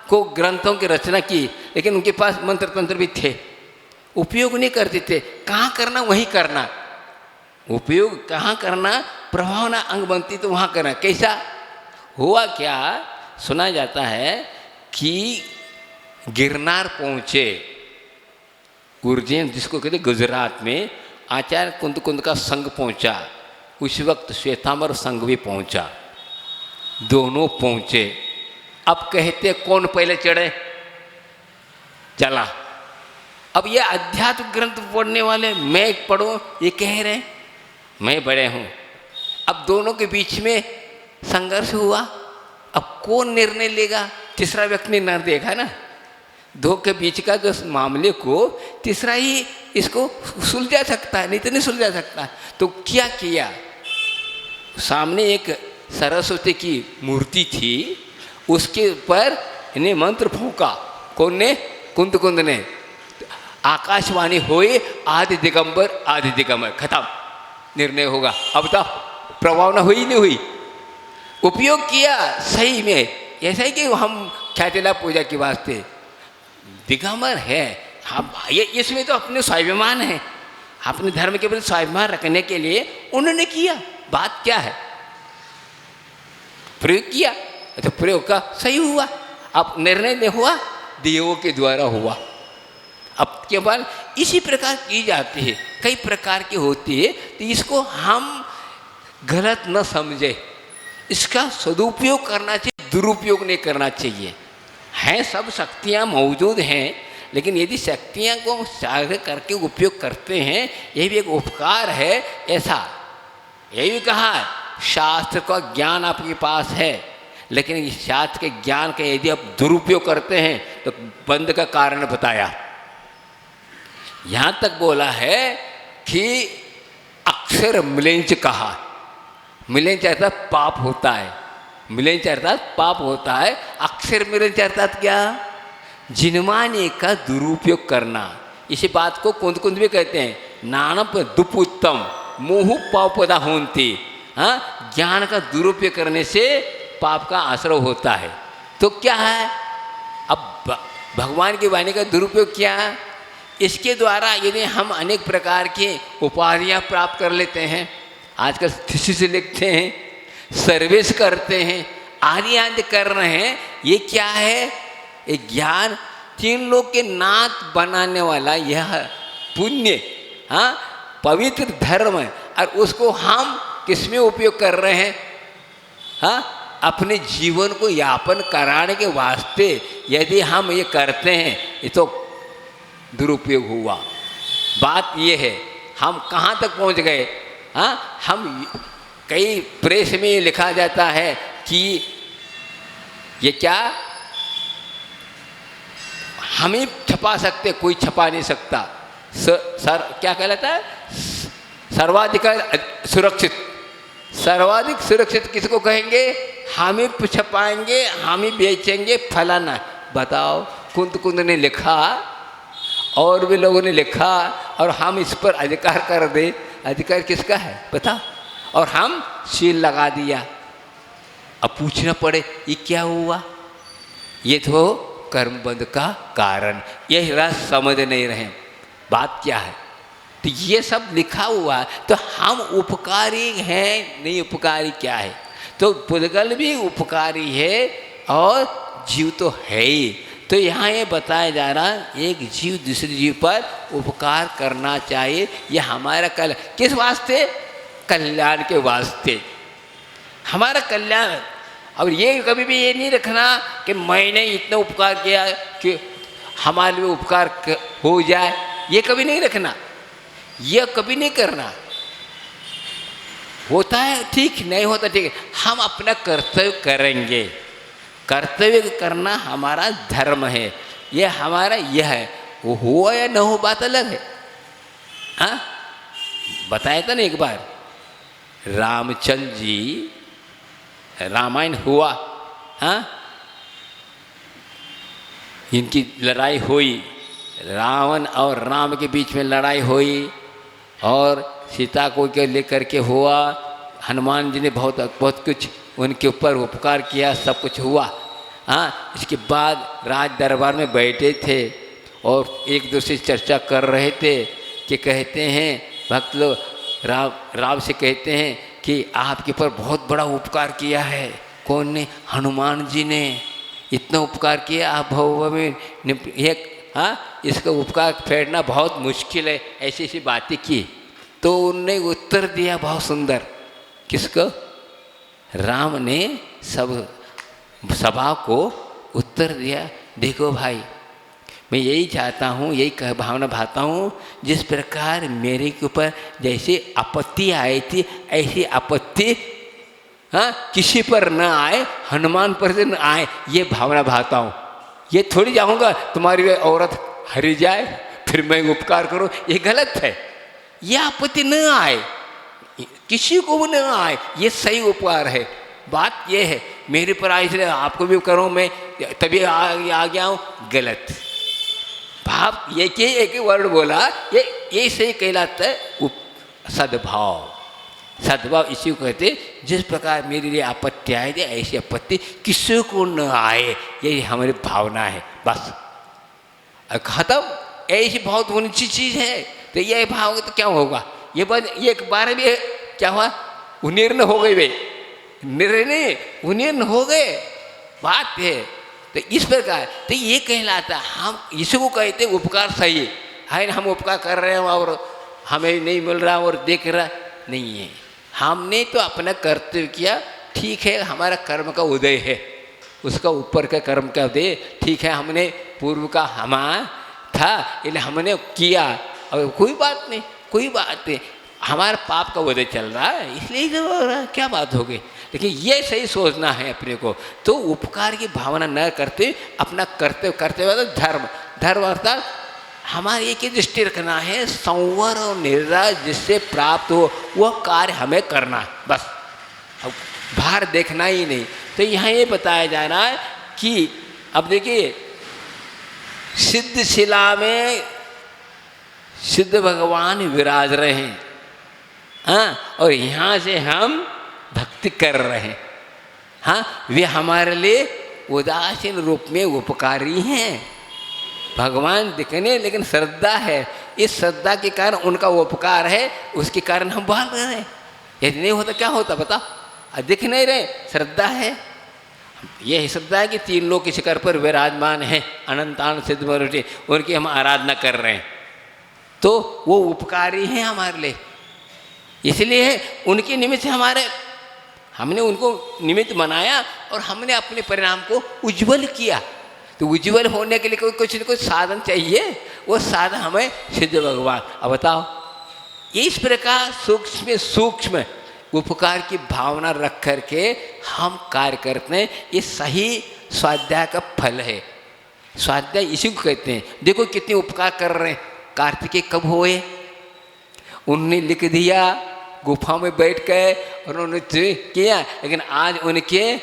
को ग्रंथों की रचना की, लेकिन उनके पास मंत्र तंत्र भी थे, उपयोग नहीं करते थे। कहाँ करना वहीं करना, उपयोग कहाँ करना, प्रभावना अंग बनती तो वहाँ करना। कैसा हुआ क्या, सुना जाता है कि गिरनार पहुँचे, उज्जैन जिसको कहते गुजरात में, आचार्य कुंद कुंद का संघ पहुँचा। उस वक्त श्वेतांबर संघ भी पहुँचा, दोनों पहुँचे। अब कहते कौन पहले चढ़े, चला। अब ये अध्यात्म ग्रंथ पढ़ने वाले मैं पढ़ूं ये कह रहे हैं, मैं बड़े हूँ। अब दोनों के बीच में संघर्ष हुआ, अब कौन निर्णय लेगा, तीसरा व्यक्ति ने निर्णय देखा ना, दो के बीच का जो मामले को तीसरा ही इसको सुलझा सकता है, नहीं तो नहीं सुलझा सकता। तो क्या किया, सामने एक सरस्वती की मूर्ति थी, उसके ऊपर इन्हें मंत्र फूंका। कौन ने, कुंद कुंद ने। आकाशवाणी हुई, आदि दिगंबर आदि दिगंबर, खत्म, निर्णय होगा। अब तो प्रभावना हुई नहीं हुई, उपयोग किया सही में। ऐसा ही कि हम ख्यातिला पूजा के वास्ते दिगंबर है, हम ये इसमें तो अपने स्वाभिमान है, अपने धर्म के प्रति स्वाभिमान रखने के लिए उन्होंने किया। बात क्या है, प्रयोग किया तो प्रयोग का सही हुआ। अब निर्णय नहीं हुआ, देवों के द्वारा हुआ। अब केवल इसी प्रकार की जाती है, कई प्रकार की होती है, तो इसको हम गलत न समझे, इसका सदुपयोग करना चाहिए, दुरुपयोग नहीं करना चाहिए। हैं सब शक्तियाँ मौजूद हैं, लेकिन यदि शक्तियाँ को साझा करके उपयोग करते हैं, ये भी एक उपकार है। ऐसा यही भी कहा है, शास्त्र का ज्ञान आपके पास है, लेकिन इस शास्त्र के ज्ञान का यदि आप दुरुपयोग करते हैं तो बंद का कारण बताया। यहाँ तक बोला है कि अक्षर मिलेंच कहा, मिलेंच अर्थात पाप होता है, मिलेंच अर्थात पाप होता है। अक्षर मिलेंच अर्थात क्या, जिनमाने का दुरुपयोग करना। इसी बात को कुंद कुंद भी कहते हैं, नानप दुपुत्तम मोहु पापदा होती। हाँ, ज्ञान का दुरुपयोग करने से पाप का आश्रय होता है। तो क्या है, अब भगवान की वाणी का दुरुपयोग क्या है, इसके द्वारा यदि हम अनेक प्रकार की उपाधियाँ प्राप्त कर लेते हैं, आजकल थीसिस लिखते हैं, सर्विस करते हैं, आदि आदि कर रहे हैं, ये क्या है, एक ज्ञान तीन लोग के नाथ बनाने वाला यह पुण्य, हाँ, पवित्र धर्म है। और उसको हम किसमें उपयोग कर रहे हैं, हाँ, अपने जीवन को यापन कराने के वास्ते यदि हम ये करते हैं, ये तो दुरुपयोग हुआ। बात ये है, हम कहाँ तक पहुँच गए। हाँ, हम कई प्रेस में लिखा जाता है कि ये क्या, हम ही छपा सकते, कोई छपा नहीं सकता। सर क्या कहलाता है, सर्वाधिक सुरक्षित। सर्वाधिक सुरक्षित किसको कहेंगे, हम ही छपाएंगे, हम ही बेचेंगे, फलाना। बताओ, कुंद कुंद ने लिखा और भी लोगों ने लिखा, और हम इस पर अधिकार कर दे, अधिकार किसका है पता, और हम सील लगा दिया। अब पूछना पड़े ये क्या हुआ, ये तो कर्मबंध का कारण। यह रस समझ नहीं रहे बात क्या है। तो ये सब लिखा हुआ, तो हम उपकारी हैं नहीं उपकारी क्या है। तो पुद्गल भी उपकारी है और जीव तो है ही। तो यहाँ ये बताया जा रहा है, एक जीव दूसरे जीव पर उपकार करना चाहिए। ये हमारा किस वास्ते, कल्याण के वास्ते, हमारा कल्याण। और ये कभी भी ये नहीं रखना कि मैंने इतना उपकार किया कि हमारे लिए उपकार हो जाए, ये कभी नहीं रखना, ये कभी नहीं करना। होता है ठीक, नहीं होता ठीक है, हम अपना कर्तव्य करेंगे। कर्तव्य करना हमारा धर्म है, ये हमारा यह है। वो हुआ या न हो बात अलग है। हाँ, बताया था ना एक बार, रामचंद्र जी, रामायण हुआ, हाँ, इनकी लड़ाई हुई, रावण और राम के बीच में लड़ाई हुई, और सीता को के लेकर के हुआ। हनुमान जी ने बहुत बहुत कुछ उनके ऊपर उपकार किया, सब कुछ हुआ। हाँ, इसके बाद राज दरबार में बैठे थे और एक दूसरे से चर्चा कर रहे थे कि कहते हैं भक्त लोग राम से कहते हैं कि आपके ऊपर बहुत बड़ा उपकार किया है। कौन ने? हनुमान जी ने इतना उपकार किया, आप भव में हाँ, इसका उपकार फेरना बहुत मुश्किल है, ऐसी ऐसी बातें की। तो उनने उत्तर दिया बहुत सुंदर। किसको? राम ने सब सभा को उत्तर दिया, देखो भाई, मैं यही चाहता हूँ, यही भावना भाता हूँ, जिस प्रकार मेरे के ऊपर जैसे आपत्ति आई थी ऐसी आपत्ति हाँ किसी पर न आए, हनुमान पर से न आए, ये भावना भाता हूँ। ये थोड़ी जाऊँगा तुम्हारी औरत हरी जाए फिर मैं उपकार करूँ, ये गलत है। ये आपत्ति न आए, किसी को भी न आए, ये सही उपकार है। बात ये है मेरे पर आए इसलिए आपको भी करूँ मैं, तभी आ गया हूँ, गलत भाव। ये कि एक वर्ड बोला, ये सही कहलाता है सद्भाव। सद्भाव इसी को कहते, जिस प्रकार मेरे लिए आपत्ति आए थे ऐसी आपत्ति किसी को न आए, यही हमारी भावना है। बस खत्म। ऐसी बहुत ऊंची चीज़ है, तो ये भाव तो क्या होगा? ये बात एक बार भी क्या हुआ? उन्नीर्ण हो गए वे, निर्णय उन्नीर्ण हो गए। बात है तो इस प्रकार, तो ये कहलाता हम इसको कहते उपकार सही है। हम उपकार कर रहे हैं और हमें नहीं मिल रहा और देख रहा नहीं है। हमने तो अपना कर्तव्य किया, ठीक है, हमारा कर्म का उदय है, उसका ऊपर का कर्म का उदय ठीक है, हमने पूर्व का हमारा था इसलिए हमने किया, और कोई बात नहीं, कोई बात नहीं, हमारा पाप का उदय चल रहा है इसलिए जो हो रहा है, क्या बात हो गई। लेकिन ये सही सोचना है अपने को। तो उपकार की भावना न करते अपना कर्तव्य करते हुए धर्म, धर्म अर्थात हमारे एक ही दृष्टि रखना है, संवर और निर्णय जिससे प्राप्त हो वह कार्य हमें करना है, बस। अब बाहर देखना ही नहीं। तो यहाँ ये बताया जा रहा है कि अब देखिए सिद्ध शिला में सिद्ध भगवान विराज रहे हैं, हाँ, और यहाँ से हम भक्ति कर रहे हैं, हाँ, वे हमारे लिए उदासीन रूप में उपकारी हैं। भगवान दिखने लेकिन श्रद्धा है, इस श्रद्धा के कारण उनका उपकार है, उसके कारण हम बोल रहे हैं। यदि नहीं होता क्या होता बता? दिख नहीं रहे, श्रद्धा है। ये श्रद्धा है कि तीन लोग के शिखर पर विराजमान हैं, अनंतान सिद्ध मरुति, उनकी हम आराधना कर रहे हैं, तो वो उपकारी हैं हमारे लिए। इसलिए उनके निमित्त हमारे हमने उनको निमित्त बनाया और हमने अपने परिणाम को उज्जवल किया। तो उज्जवल होने के लिए कोई कुछ न कुछ साधन चाहिए, वो साधन हमें सिद्ध भगवान। अब बताओ, इस प्रकार सूक्ष्म सूक्ष्म उपकार की भावना रख करके हम कार्य करते हैं, ये सही स्वाध्याय का फल है। स्वाध्याय इसी को कहते हैं। देखो कितने उपकार कर रहे हैं। कार्तिकेय कब हुए? उन्होंने लिख दिया, गुफा में बैठ गए और उन्होंने किया, लेकिन आज उनके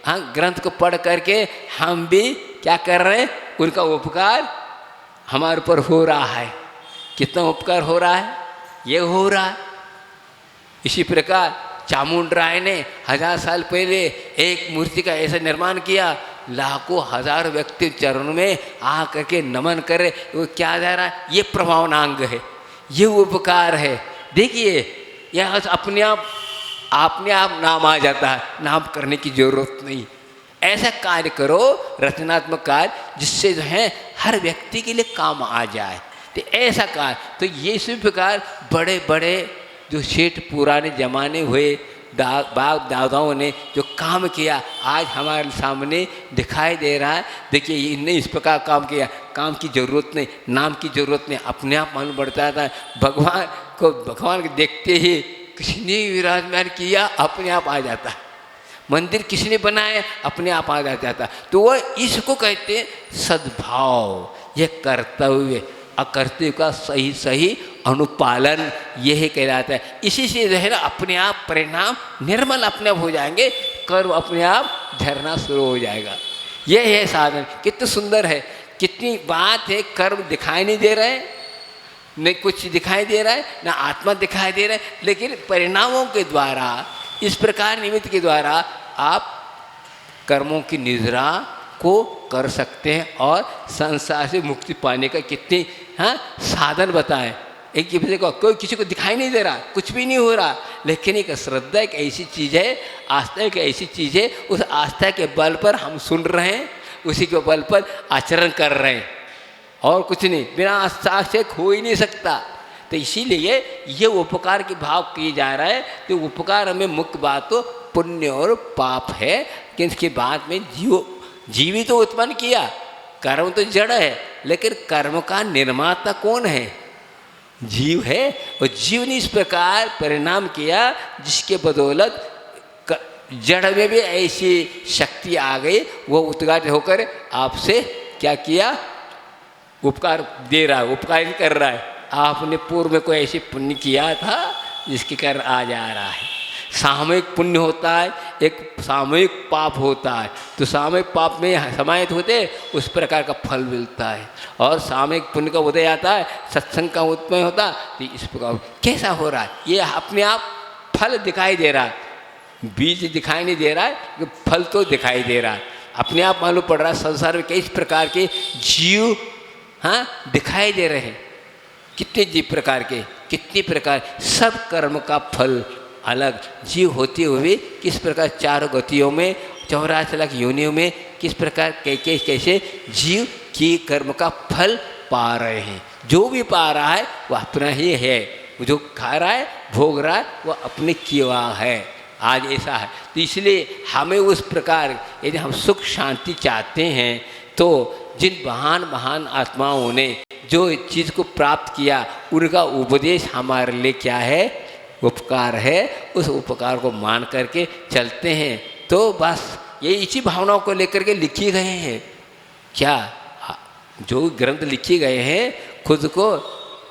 ग्रंथ को पढ़ करके हम भी क्या कर रहे हैं? उनका उपकार हमारे ऊपर हो रहा है। कितना उपकार हो रहा है? ये हो रहा है। इसी प्रकार चामुंड राय ने 1000 साल पहले एक मूर्ति का ऐसा निर्माण किया, लाखों हजारों व्यक्ति चरणों में आ करके नमन करे। वो क्या जा रहा है? ये प्रभावनांग है, ये उपकार है। देखिए यह अपने आप नाम आ जाता है, नाम करने की जरूरत नहीं। ऐसा कार्य करो, रचनात्मक कार्य, जिससे जो है हर व्यक्ति के लिए काम आ जाए। तो ऐसा कार्य, तो ये इसी प्रकार बड़े बड़े जो सेठ पुराने जमाने हुए बाप दादाओं ने जो काम किया आज हमारे सामने दिखाई दे रहा है। देखिए इनने इस प्रकार काम किया, काम की जरूरत नहीं, नाम की जरूरत नहीं, अपने आप मालूम पड़ता था। भगवान को देखते ही किसने विराजमान किया, अपने आप आ जाता। मंदिर किसने बनाया, अपने आप आ जाता। तो वह इसको कहते हैं सद्भाव। यह कर्तव्य अकर्तव्य का सही सही अनुपालन यही कहलाता है। इसी से जो है ना अपने आप परिणाम निर्मल अपने आप हो जाएंगे, कर्म अपने आप झरना शुरू हो जाएगा। यह है साधन। कितना सुंदर है, कितनी बात है। कर्म दिखाई नहीं दे रहे, न कुछ दिखाई दे रहा है, न आत्मा दिखाई दे रहा है, लेकिन परिणामों के द्वारा, इस प्रकार निमित्त के द्वारा आप कर्मों की निद्रा को कर सकते हैं और संसार से मुक्ति पाने का कितने साधन बताएं। एक दूसरे को कोई किसी को दिखाई नहीं दे रहा, कुछ भी नहीं हो रहा, लेकिन एक श्रद्धा एक ऐसी चीज़ है, आस्था एक ऐसी चीज़ है, उस आस्था के बल पर हम सुन रहे हैं, उसी के बल पर आचरण कर रहे हैं और कुछ नहीं। बिना आस्था से हो ही नहीं सकता। तो इसीलिए ये उपकार के भाव किए जा रहा है। तो उपकार में मुख्य बात तो पुण्य और पाप है कि इसके बाद में जीवी तो उत्पन्न किया, कर्म तो जड़ है, लेकिन कर्म का निर्माता कौन है? जीव है। और जीव ने इस प्रकार परिणाम किया जिसके बदौलत जड़ में भी ऐसी शक्ति आ गई, वो उद्घाटित होकर आपसे क्या किया? उपकार दे रहा है, उपकार कर रहा है। आपने पूर्व में कोई ऐसी पुण्य किया था जिसके कारण आ जा रहा है। सामूहिक पुण्य होता है, एक सामूहिक पाप होता है। तो सामूहिक पाप में समाहित होते उस प्रकार का फल मिलता है, और सामूहिक पुण्य का उदय आता है, सत्संग का उत्पन्न होता है। तो इस प्रकार कैसा हो रहा है? ये अपने आप फल दिखाई दे रहा है, बीज दिखाई नहीं दे रहा है, फल तो दिखाई दे रहा है। अपने आप मालूम पड़ रहा है संसार में कई प्रकार के जीव दिखाई दे रहे हैं। कितने जीव प्रकार के, कितने प्रकार, सब कर्म का फल अलग। जीव होते हुए किस प्रकार चारों गतियों में 84 लाख योनियों में किस प्रकार कैसे जीव की कर्म का फल पा रहे हैं। जो भी पा रहा है वो अपना ही है, जो खा रहा है भोग रहा है वो अपने किया है। आज ऐसा है। तो इसलिए हमें उस प्रकार यदि हम सुख शांति चाहते हैं तो जिन महान आत्माओं ने जो चीज़ को प्राप्त किया उनका उपदेश हमारे लिए क्या है? उपकार है। उस उपकार को मान करके चलते हैं तो बस ये इसी भावनाओं को लेकर के लिखे गए हैं। क्या जो ग्रंथ लिखे गए हैं खुद को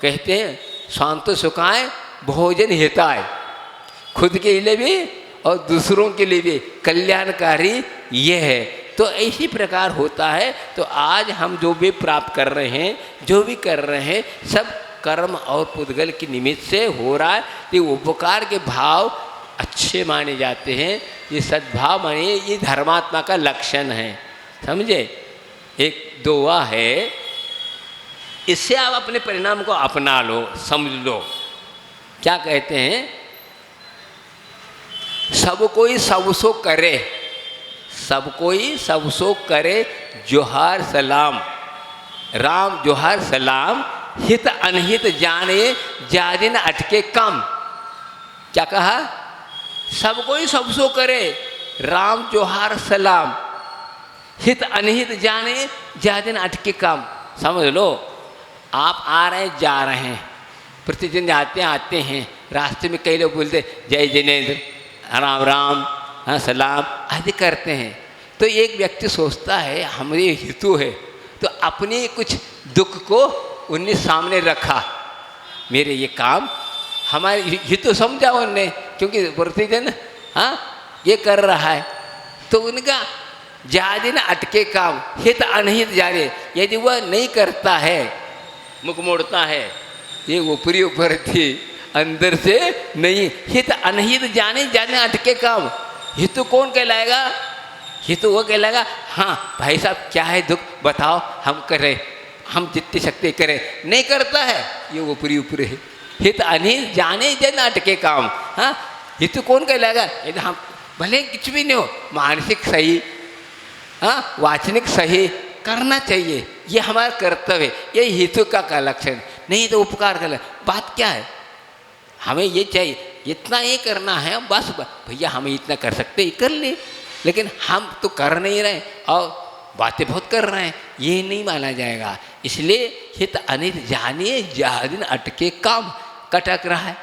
कहते हैं शांत सुखाए भोजन हिताय, खुद के लिए भी और दूसरों के लिए भी कल्याणकारी ये है। तो इसी प्रकार होता है। तो आज हम जो भी प्राप्त कर रहे हैं, जो भी कर रहे हैं, सब कर्म और पुद्गल की निमित्त से हो रहा है। तो उपकार के भाव अच्छे माने जाते हैं, ये सद्भाव माने, ये धर्मात्मा का लक्षण है। समझे? एक दोहा है, इससे आप अपने परिणाम को अपना लो, समझ लो। क्या कहते हैं? सब कोई सबसो करे, सब कोई सबसो करे जोहार सलाम, राम जोहार सलाम, हित अनहित जाने जादिन अटके कम। क्या कहा? सब कोई सबसो करे राम जोहार सलाम, हित अनहित जाने जादिन अटके कम। समझ लो, आप आ रहे हैं जा रहे हैं, प्रतिदिन जाते आते हैं, रास्ते में कई लोग बोलते जय जिनेन्द्र, राम राम, हाँ सलाम आदि करते हैं। तो एक व्यक्ति सोचता है हमारे हितु है, तो अपने कुछ दुख को उनने सामने रखा, मेरे ये काम हमारे हितु समझा उनने, क्योंकि प्रतिदिन ये कर रहा है। तो उनका जादिन अटके काम, हित अनहित जाने, यदि वह नहीं करता है, मुख मोड़ता है, ये ऊपरी ऊपर थी, अंदर से नहीं, हित अनहित जाने जाने अटके काम। हितु कौन कहलाएगा? हितु वो कहलाएगा हाँ भाई साहब क्या है दुख बताओ, हम करें, हम जितनी शक्ति करें। नहीं करता है, ये ऊपरी ऊपरी है। हित अनहित जाने जन अटके काम। हाँ, हितु कौन कहलाएगा? यदि हम भले कुछ भी नहीं हो, मानसिक सही, हाँ वाचनिक सही करना चाहिए, ये हमारा कर्तव्य है, ये हितु का लक्षण। नहीं तो उपकार कर, बात क्या है? हमें ये चाहिए, इतना ये करना है बस, भैया हम इतना कर सकते हैं कर ले, लेकिन हम तो कर नहीं रहे और बातें बहुत कर रहे हैं, ये नहीं माना जाएगा। इसलिए हित अनित जानिए जादिन अटके काम। कटक रहा है,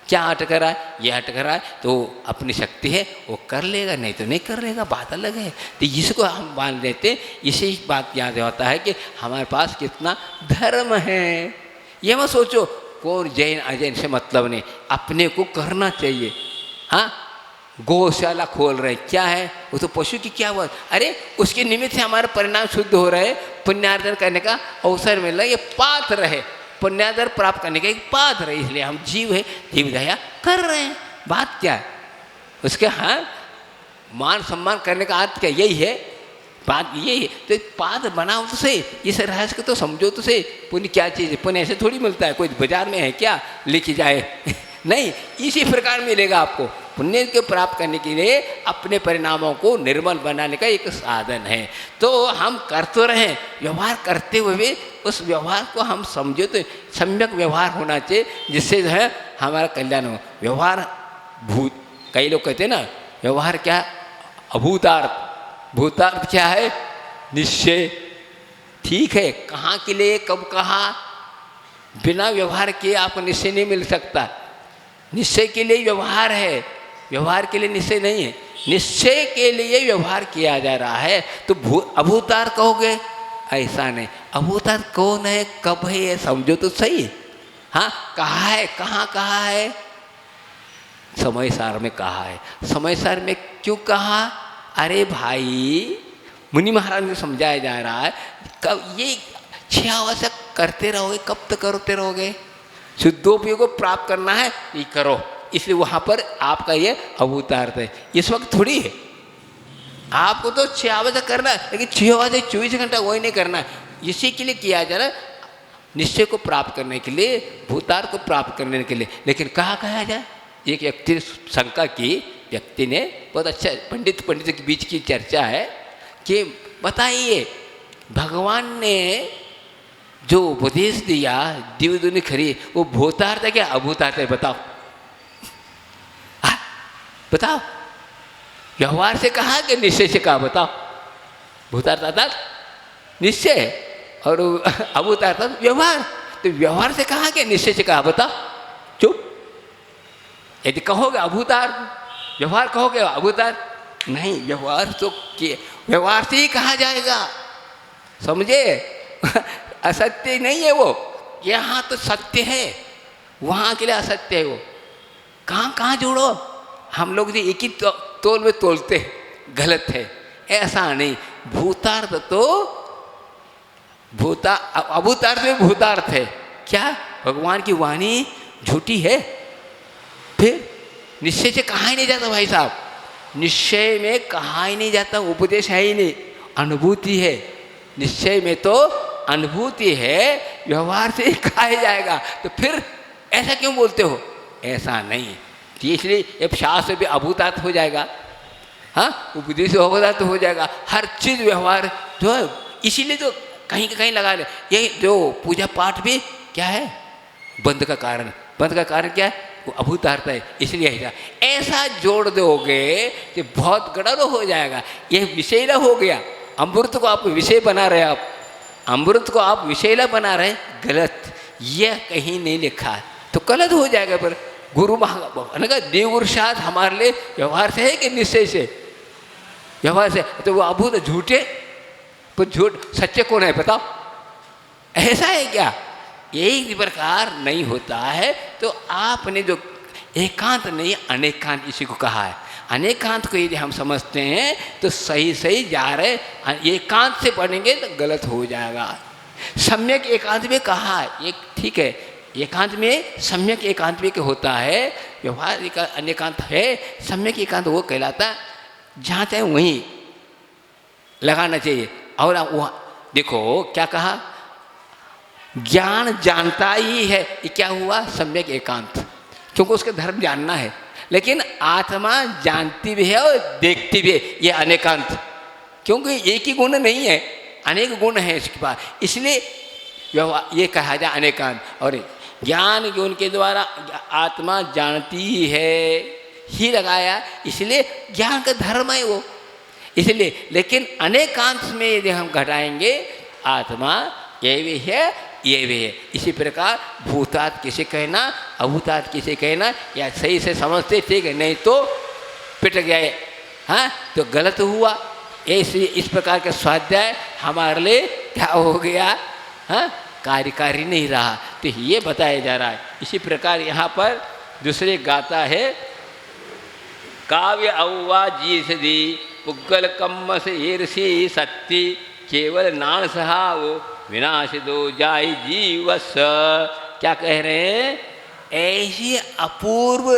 क्या अटक रहा है? ये अटक रहा है तो अपनी शक्ति है वो कर लेगा, नहीं तो नहीं कर लेगा, बात अलग है। तो इसको हम मान लेते, इसे बात याद होता है कि हमारे पास कितना धर्म है। ये मत सोचो कौन जैन अजैन से मतलब नहीं, अपने को करना चाहिए। हाँ, गौशाला खोल रहे, क्या है वो? तो पशु की क्या बात? अरे उसके निमित्त से हमारे परिणाम शुद्ध हो रहे, पुण्यार्जन करने का अवसर मिल रहा है, ये पात्र है, पुण्यार्जन प्राप्त करने का एक पात्र है। इसलिए हम जीव है, जीव दया कर रहे हैं। बात क्या है उसके? हाँ, मान सम्मान करने का अर्थ क्या? यही है बात ये है। तो पाद बनाओ तो सही, इस रहस्य को तो समझो तो सही। पुण्य क्या चीज़ है? पुण्य ऐसे थोड़ी मिलता है, कोई बाजार में है क्या लिखी जाए नहीं, इसी प्रकार मिलेगा आपको। पुण्य को प्राप्त करने के लिए अपने परिणामों को निर्मल बनाने का एक साधन है। तो हम कर तो रहे, व्यवहार करते हुए भी उस व्यवहार को हम समझो तो सम्यक व्यवहार होना चाहिए, जिससे जो है हमारा कल्याण हो। व्यवहार भूत, कई लोग कहते हैं ना व्यवहार क्या, अभूतार्थ। भूतार्थ क्या है? निश्चय। ठीक है, कहाँ के लिए कब कहा, बिना व्यवहार किए आपको निश्चय नहीं मिल सकता। निश्चय के लिए व्यवहार है, व्यवहार के लिए निश्चय नहीं है। निश्चय के लिए व्यवहार किया जा रहा है। तो अभूतार्थ कहोगे, ऐसा नहीं। अभूतार्थ कौन है, कब है, ये समझो तो सही। हाँ, कहा है, कहाँ कहा है? समय सार में कहा है। समय सार में क्यों कहा? अरे भाई, मुनि महाराज को समझाया जा रहा है, कब ये 6 आवश्यक करते रहोगे, कब तक करते रहोगे? शुद्धोपयोग को प्राप्त करना है, ये करो। इसलिए वहाँ पर आपका ये अभूतार्थ है। इस वक्त थोड़ी है, आपको तो 6 आवश्यक करना है, लेकिन 6 आवश्यक 24 घंटा वही नहीं करना है। इसी के लिए किया जा रहा है, निश्चय को प्राप्त करने के लिए, भूतार्थ को प्राप्त करने के लिए। लेकिन कहा जाए, एक व्यक्ति ने शंका की, व्यक्ति ने बहुत अच्छा, पंडित के बीच की चर्चा है कि बताइए भगवान ने जो उपदेश दिया दिव्य दुनि खरी, वो भूतार्थ है क्या अभूतार्थ है? बताओ बताओ। व्यवहार से कहा कि निश्चय से कहा? बताओ। भूतार्थ अर्थात निश्चय और अभूतार्थ व्यवहार। तो व्यवहार से कहा कि निश्चय से कहा? बताओ। चुप। यदि कहोगे अभूतार्थ, व्यवहार कहोगे अभूतार्थ, नहीं, व्यवहार तो व्यवहार से ही कहा जाएगा, समझे? असत्य नहीं है वो, यहाँ तो सत्य है, वहाँ के लिए असत्य है वो। कहाँ जोड़ो? हम लोग जो एक ही तोल में तोलते हैं, गलत है। ऐसा नहीं। भूतार्थ तो अभूतार्थ में भूतार्थ है। क्या भगवान की वाणी झूठी है? फिर निश्चय से कहा ही नहीं जाता भाई साहब, निश्चय में कहा ही नहीं जाता, उपदेश है ही नहीं, अनुभूति है। निश्चय में तो अनुभूति है, व्यवहार से कहा जाएगा। तो फिर ऐसा क्यों बोलते हो? ऐसा नहीं। इसलिए अब शास्त्र भी अभूतार्थ हो जाएगा, हाँ, उपदेश अभूतार्थ हो जाएगा। हर चीज़ व्यवहार जो है, इसीलिए तो कहीं लगा ले। ये जो पूजा पाठ भी क्या है? बंध का कारण। बंध का कारण क्या है? वो अभूतार्थ है, इसलिए ऐसा जोड़ दोगे कि बहुत गड़बड़ हो जाएगा। ये विषैला हो गया। अमृत को आप विषय बना रहे, आप अमृत को आप विषैला बना रहे, गलत। यह कहीं नहीं लिखा है, तो गलत हो जाएगा। पर गुरु देवुरुषार्थ हमारे लिए व्यवहार से है कि निश्चय से? व्यवहार से। तो वो अभूत झूठे, पर झूठ सच्चे कौन है बताओ? ऐसा है क्या? यही प्रकार नहीं होता है। तो आपने जो एकांत नहीं अनेकांत इसी को कहा है। अनेकांत को यदि हम समझते हैं तो सही जा रहे, एकांत से पढ़ेंगे तो गलत हो जाएगा। सम्यक एकांत में कहा है, एक ठीक है, एकांत में सम्यक एकांत में होता है, व्यवहार अनेकांत है। सम्यक एकांत वो कहलाता है जहाँ चाहे वहीं लगाना चाहिए। और वहाँ देखो क्या कहा, ज्ञान जानता ही है, ये क्या हुआ? सम्यक एकांत, क्योंकि उसके धर्म जानना है। लेकिन आत्मा जानती भी है और देखती भी है, ये अनेकांत। क्योंकि एक ही गुण नहीं है, अनेक गुण है इसके पास, इसलिए ये कहा जाए अनेकांत। और ज्ञान गुण के द्वारा आत्मा जानती है ही लगाया, इसलिए ज्ञान का धर्म है वो, इसलिए। लेकिन अनेकांत में यदि हम घटाएंगे, आत्मा ये भी है ये भी है। इसी प्रकार भूतार्थ किसे कहना, अभूतार्थ किसे कहना, या सही से समझते ठीक है, नहीं तो पिट गए, हाँ, तो गलत हुआ। ऐसे इस प्रकार का स्वाध्याय हमारे लिए क्या हो गया, हाँ, कार्यकारी नहीं रहा। तो ये बताया जा रहा है। इसी प्रकार यहाँ पर दूसरे गाता है, काव्य अव्वा जी सदी पुग्गल कम्म से ईर्षि सत्ति केवल नान सहावो विनाश दो जाई जीवस। क्या कह रहे हैं? ऐसी अपूर्व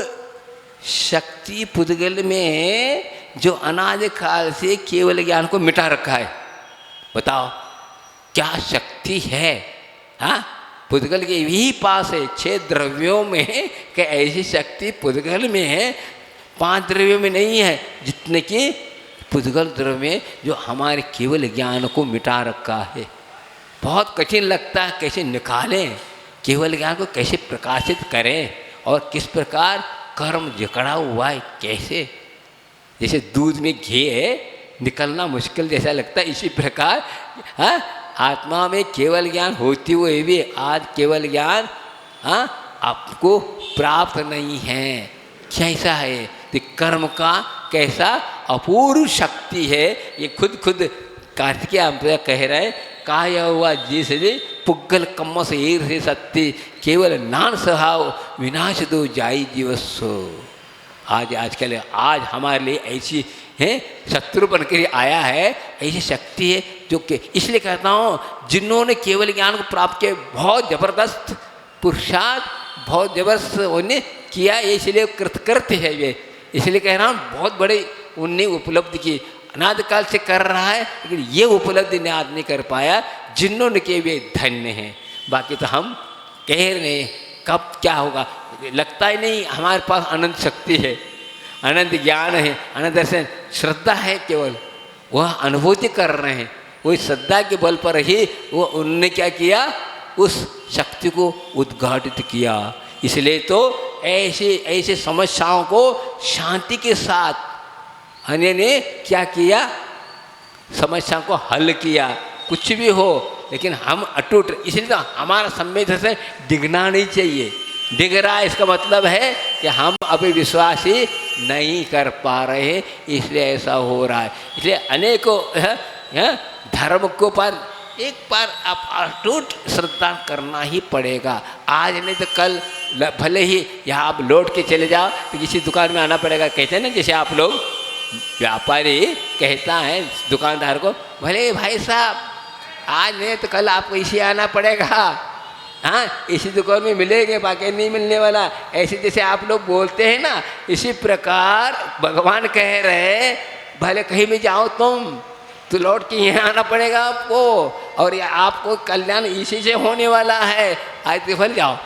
शक्ति पुद्गल में जो अनादि काल से केवल ज्ञान को मिटा रखा है। बताओ क्या शक्ति है। हाँ, पुद्गल के यही पास है। 6 द्रव्यों में कि ऐसी शक्ति पुद्गल में है, 5 द्रव्यों में नहीं है, जितने कि पुद्गल द्रव्य में जो हमारे केवल ज्ञान को मिटा रखा है। बहुत कठिन लगता है कैसे निकालें, केवल ज्ञान को कैसे प्रकाशित करें, और किस प्रकार कर्म जकड़ा हुआ है कैसे। जैसे दूध में घी है, निकलना मुश्किल जैसा लगता है, इसी प्रकार हाँ आत्मा में केवल ज्ञान होते हुए भी आज केवल ज्ञान आपको प्राप्त नहीं है। कैसा है तो कर्म का कैसा अपूर्व शक्ति है। ये खुद कार्तिकेय हमसे कह रहे हैं, काय हुआ जिसने पुग्गल कम्म से ईर से सत्य केवल नान सहाव विनाश दो जाई जीवस्व। आजकल आज हमारे लिए ऐसी है शत्रु बनकर आया है, ऐसी शक्ति है जो कि इसलिए कहता हूँ जिन्होंने केवल ज्ञान को प्राप्त किया, बहुत जबरदस्त पुरुषार्थ, बहुत जबरदस्त उन्हें किया, इसलिए कृतकृत्य है वे। इसलिए कह रहा हूँ बहुत बड़े उनने उपलब्धि की, अनादिकाल से कर रहा है, लेकिन ये उपलब्धि ने आज नहीं कर पाया जिन्होंने किए वे धन्य हैं। बाकी तो हम कह रहे हैं कब क्या होगा, लगता ही नहीं। हमारे पास अनंत शक्ति है, अनंत ज्ञान है, अनंत दर्शन, श्रद्धा है, केवल वह अनुभूति कर रहे हैं। वही श्रद्धा के बल पर ही वो उनने क्या किया, उस शक्ति को उद्घाटित किया। इसलिए तो ऐसे समस्याओं को शांति के साथ अन्य ने क्या किया, समस्या को हल किया। कुछ भी हो लेकिन हम अटूट, इसलिए तो हमारा संवेद से डिगना नहीं चाहिए। डिग रहा है इसका मतलब है कि हम अभी विश्वास ही नहीं कर पा रहे हैं, इसलिए ऐसा हो रहा है। इसलिए अनेकों धर्म के ऊपर एक बार आप अटूट श्रद्धा करना ही पड़ेगा। आज नहीं तो कल भले ही यहाँ आप लौट के चले जाओ तो किसी दुकान में आना पड़ेगा। कहते हैं ना, जैसे आप लोग व्यापारी कहता है दुकानदार को, भले भाई साहब आज नहीं तो कल आपको इसी आना पड़ेगा, हाँ इसी दुकान में मिलेंगे, बाकी नहीं मिलने वाला। ऐसे जैसे आप लोग बोलते हैं ना, इसी प्रकार भगवान कह रहे भले कहीं भी जाओ तुम तो लौट के यहाँ आना पड़ेगा आपको, और ये आपको कल्याण इसी से होने वाला है। आज तो भले जाओ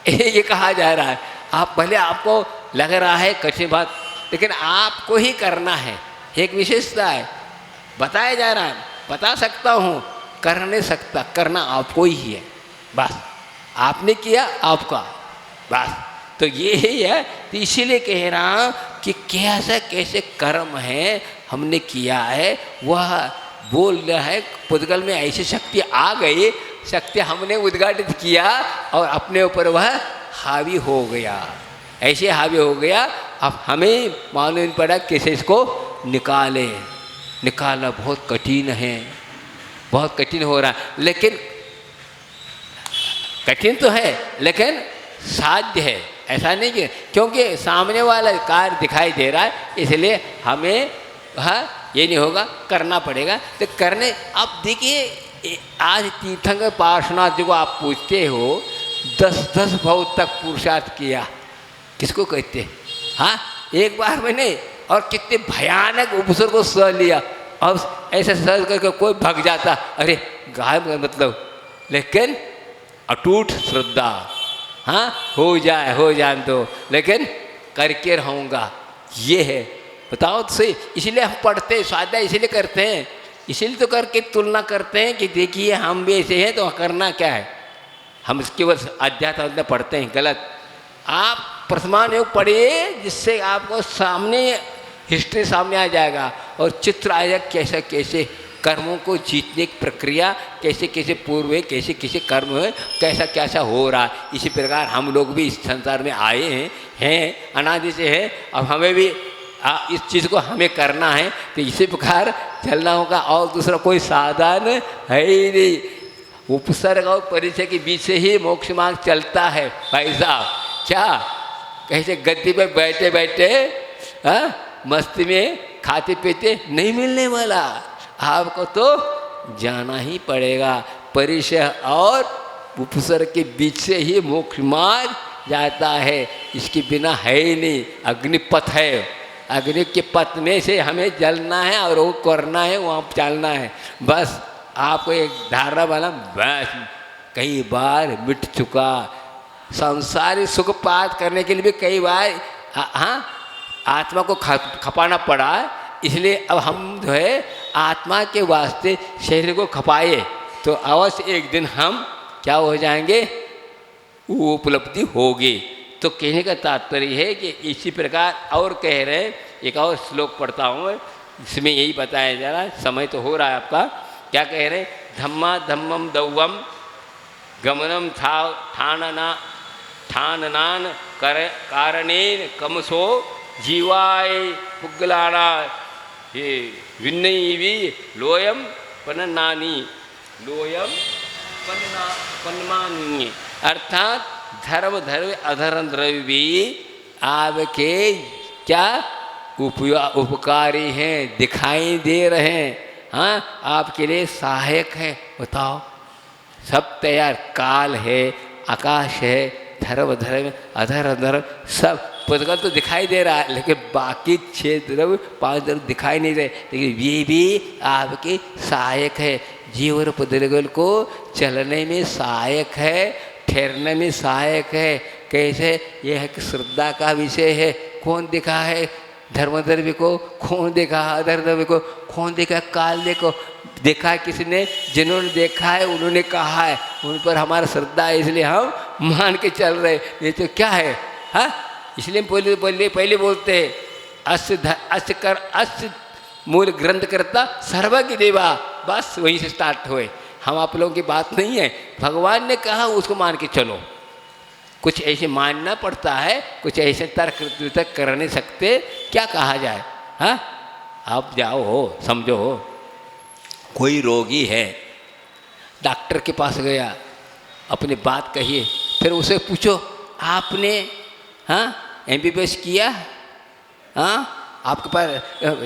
ये कहा जा रहा है। आप भले आपको लग रहा है कठिन बात, लेकिन आपको ही करना है। एक विशेषता है, बताया जा रहा है, बता सकता हूँ, कर नहीं सकता, करना आपको ही है। बस आपने किया आपका, बस तो ये ही है। तो इसीलिए कह रहा हूँ कि कैसे कर्म है हमने किया है, वह बोल रहा है। पुद्गल में ऐसी शक्ति आ गई, शक्ति हमने उद्घाटित किया और अपने ऊपर वह हावी हो गया, ऐसे हावी हो गया। अब हमें मालूम पड़ा कैसे इसको निकालना बहुत कठिन है, बहुत कठिन हो रहा है। लेकिन कठिन तो है लेकिन साध्य है, ऐसा नहीं कि क्योंकि सामने वाला कार्य दिखाई दे रहा है इसलिए हमें ये नहीं होगा, करना पड़ेगा। तो करने, अब देखिए आज तीर्थंकर पार्श्वनाथ जी को आप पूछते हो 10 भव तक पुरुषार्थ किया, किसको कहते हैं? हाँ एक बार मैंने, और कितने भयानक उपसर्ग को सह लिया, और ऐसे सह करके कोई भाग जाता, अरे गाय मतलब, लेकिन अटूट श्रद्धा, हाँ हो जाए तो, लेकिन करके रहूँगा, ये है। बताओ तो सही। इसलिए हम पढ़ते हैं, स्वाध्याय इसलिए करते हैं, इसलिए तो करके तुलना करते हैं कि देखिए हम भी ऐसे हैं तो करना क्या है। हम केवल अध्यात्म पढ़ते हैं, गलत। आप प्रथमान योग पढ़िए, जिससे आपको सामने हिस्ट्री सामने आ जाएगा और चित्र आ जाएगा कैसे कैसे कर्मों को जीतने की प्रक्रिया, कैसे कैसे पूर्व है, कैसे कैसे कर्म है, कैसा कैसा हो रहा है। इसी प्रकार हम लोग भी इस संसार में आए हैं अनादि से है। अब हमें भी इस चीज़ को हमें करना है, तो इसी प्रकार चलना होगा, और दूसरा कोई साधन है ही नहीं। उपसर्ग और परिचय के बीच से ही मोक्ष मार्ग चलता है भाई साहब। क्या कैसे गद्दी पे बैठे बैठे मस्ती में खाते पीते नहीं मिलने वाला, आपको तो जाना ही पड़ेगा। परिचय और उपसर्ग के बीच से ही मोक्ष मार्ग जाता है, इसके बिना है ही नहीं। अग्निपथ है, अग्नि के पथ में से हमें जलना है और वो करना है, वहाँ चलना है। बस आपको एक धारणा बना, बस कई बार मिट चुका। संसारिक सुख प्राप्त करने के लिए भी कई बार हाँ आत्मा को खपाना पड़ा, इसलिए अब हम जो है आत्मा के वास्ते शरीर को खपाए तो अवश्य एक दिन हम क्या हो जाएंगे, वो उपलब्धि होगी। तो कहने का तात्पर्य है कि इसी प्रकार और कह रहे हैं, एक और श्लोक पढ़ता हूँ, इसमें यही बताया जा रहा है, समय तो हो रहा है आपका। क्या कह रहे हैं, धम्मा धम्मम दौवम गमनम ठाननान कारणेन कमसो जीवाय पुग्गलाना ये विन्नयी लोयम पन्नानी लोयम पन्मानी। अर्थात धर्म अधर्म द्रव्य भी आपके क्या उपकारी हैं, दिखाई दे रहे हैं, हाँ आपके लिए सहायक है। बताओ, सब तैयार, काल है, आकाश है, धर्म अधर्म सब पुद्गल तो दिखाई दे रहा है, लेकिन बाकी 6 द्रव्य 5 द्रव्य दिखाई नहीं रहे, लेकिन ये भी आपके सहायक है। जीव और पुद्गल को चलने में सहायक है, ठहरने में सहायक है। कैसे, यह है कि श्रद्धा का विषय है। कौन देखा है धर्म द्रव्य को, कौन देखा अधर्म द्रव्य को, कौन देखा काल देखो देखा है किसने, जिन्होंने देखा है उन्होंने कहा है, उन पर हमारा श्रद्धा है, इसलिए हम मान के चल रहे। ये तो क्या है, हाँ इसलिए पहले बोलते हैं अस्य मूल ग्रंथ करता सर्वज्ञ देवा। बस वहीं से स्टार्ट हुए, हम आप लोगों की बात नहीं है। भगवान ने कहा उसको मान के चलो। कुछ ऐसे मानना पड़ता है, कुछ ऐसे तर्क कर नहीं सकते, क्या कहा जाए। हाँ आप जाओ हो, समझो हो, कोई रोगी है, डॉक्टर के पास गया, अपनी बात कहिए, फिर उसे पूछो आपने हाँ MBBS किया, हाँ आपके पास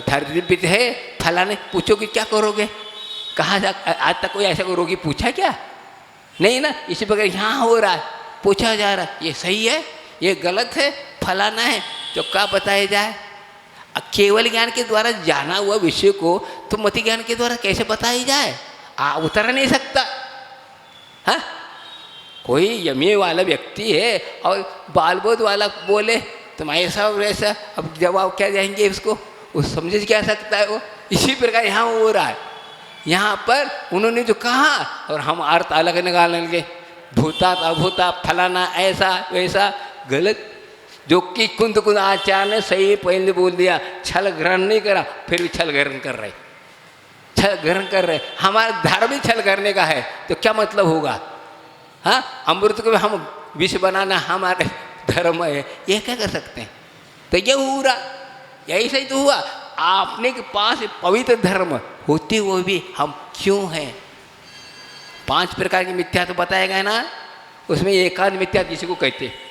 थर्ड है फलाने, पूछो कि क्या करोगे, कहाँ जा। आज तक कोई ऐसा कोई रोगी पूछा क्या, नहीं ना। इसी प्रकार यहाँ हो रहा है, पूछा जा रहा है ये सही है ये गलत है फलाना है, तो क्या बताया जाए। केवल ज्ञान के द्वारा जाना हुआ विषय को तो मति ज्ञान के द्वारा कैसे बताया जाए, उतर नहीं सकता। हाँ कोई यमी वाला व्यक्ति है और बाल बोध वाला बोले तुम ऐसा वैसा, अब जवाब क्या जाएंगे उसको, उस समझ क्या सकता है वो। इसी प्रकार यहाँ हो रहा है, यहाँ पर उन्होंने जो कहा और हम अर्थ अलग निकालने लगे, भूता अभूता फलाना ऐसा वैसा, गलत। जो कि कुंद आचार्य ने सही पहले बोल दिया, छल ग्रहण नहीं करा, फिर भी छल ग्रहण कर रहे, छल ग्रहण कर रहे। हमारा धर्म भी छल करने का है तो क्या मतलब होगा। हाँ अमृत को हम विष बनाना हमारे धर्म है, ये क्या कर सकते हैं। तो ये हो रहा, यही सही तो हुआ। आपने के पास पवित्र धर्म होते हुए भी हम क्यों हैं। 5 प्रकार की मिथ्या तो बताया गया ना, उसमें एकांत मिथ्या किसी को कहते हैं।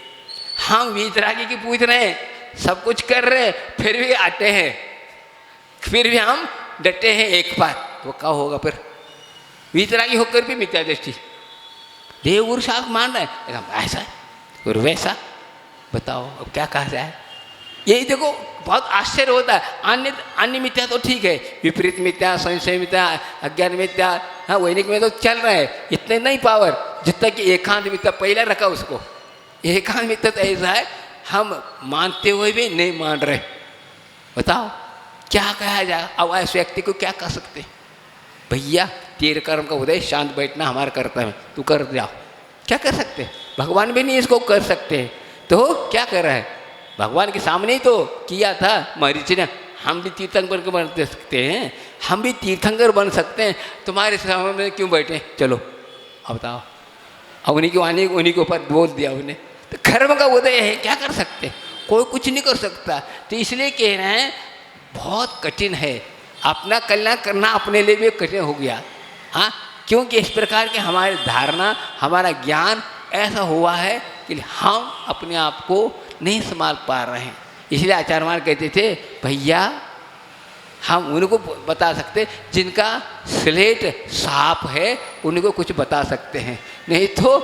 हम वीतरागी की पूछ रहे हैं, सब कुछ कर रहे हैं, फिर भी आते हैं, फिर भी हम डटे हैं एक बार, तो क्या होगा फिर। वीतरागी होकर भी मिथ्या दृष्टि, देव गुरु साहब मान रहे हैं, ऐसा और वैसा, बताओ अब क्या कहा जाए। यही देखो बहुत आश्चर्य होता है। अन्य मिथ्या तो ठीक है, विपरीत मिथ्या, संशय मिथ्या, अज्ञान मिथ्या, हाँ वैनिक में तो चल रहा है, इतने नहीं पावर जितना कि एकांत मिथ्या पहले रखा उसको। एकांत मिथ्या तो ऐसा है हम मानते हुए भी नहीं मान रहे, बताओ क्या कहा जाए। अब ऐसे व्यक्ति को क्या कह सकते, भैया तेरे कर्म का उदय शांत बैठना हमारा कर्तव्य है, तू कर जाओ, क्या कर सकते। भगवान भी नहीं इसको कर सकते, तो क्या कर रहा है। भगवान के सामने ही तो किया था मरीच ने, हम भी तीर्थंकर बन सकते हैं, हम भी तीर्थंकर बन सकते हैं, तुम्हारे सामने क्यों बैठे, चलो अब बताओ। अब उन्हीं की वाणी उन्हीं के ऊपर बोल दिया उन्हें, तो कर्म का उदय है, क्या कर सकते, कोई कुछ नहीं कर सकता। तो इसलिए कह रहे हैं बहुत कठिन है, अपना कल्याण करना अपने लिए भी कठिन हो गया। हाँ क्योंकि इस प्रकार के हमारी धारणा, हमारा ज्ञान ऐसा हुआ है कि हम अपने आप को नहीं संभाल पा रहे हैं। इसलिए आचार्य महाराज कहते थे भैया हम उनको बता सकते जिनका स्लेट साफ है, उनको कुछ बता सकते हैं, नहीं तो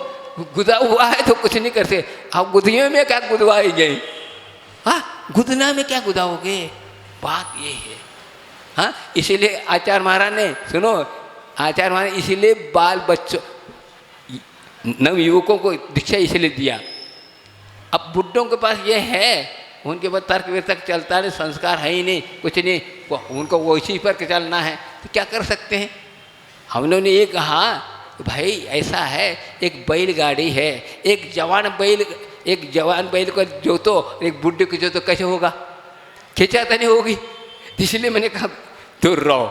गुदा हुआ है तो कुछ नहीं करते। अब गुदियों में क्या गुदवाई गई। हाँ गुदना में क्या गुदाओगे, बात ये है। हाँ, इसीलिए आचार्य महाराज ने, सुनो, आचार्य महाराज इसीलिए बाल बच्चों नव युवकों को दीक्षा इसलिए दिया। अब बुड्ढों के पास ये है, उनके पास तर्क वितर्क चलता नहीं, संस्कार है ही नहीं, कुछ नहीं, उनको वो इसी पर चलना है, तो क्या कर सकते हैं। हमने ये कहा भाई ऐसा है, एक बैलगाड़ी है, एक जवान बैल को जोतो, एक बुढ़े को जोतो, कैसे होगा, खींचा तो नहीं होगी। इसलिए मैंने कहा दूर रहो।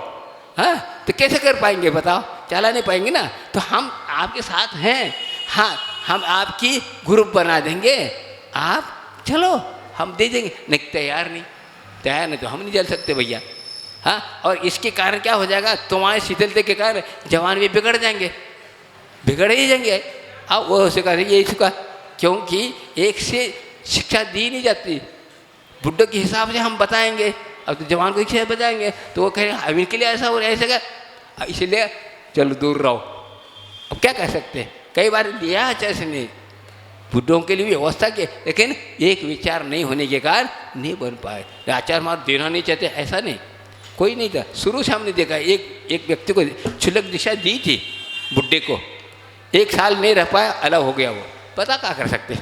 हाँ, तो कैसे कर पाएंगे बताओ, चला नहीं पाएंगे ना। तो हम आपके साथ हैं, हाँ, हम आपकी ग्रुप बना देंगे, आप चलो, हम दे देंगे। नहीं, तैयार नहीं तो हम नहीं चल सकते भैया। हाँ, और इसके कारण क्या हो जाएगा, तुम्हारे शीतलता के कारण जवान भी बिगड़ ही जाएंगे। अब वो सिखा यही सिखा, क्योंकि एक से शिक्षा दी नहीं जाती, बुड्ढों के हिसाब से हम बताएंगे। अब तो जवान को शिक्षा बताएंगे तो वो कहेंगे अब इनके लिए ऐसा हो रहा है, ऐसा क्या, इसलिए चलो दूर रहो। अब क्या कह सकते हैं, कई बार दिया ऐसे नहीं, बुड्ढों के लिए भी व्यवस्था की, लेकिन एक विचार नहीं होने के कारण नहीं बन पाए। आचार्य महाराज देना नहीं चाहते ऐसा नहीं, कोई नहीं था। शुरू से हमने देखा, एक व्यक्ति को क्षुल्लक दीक्षा दी थी, बुड्ढे को 1 साल नहीं रह पाया, अलग हो गया वो, पता क्या कर सकते।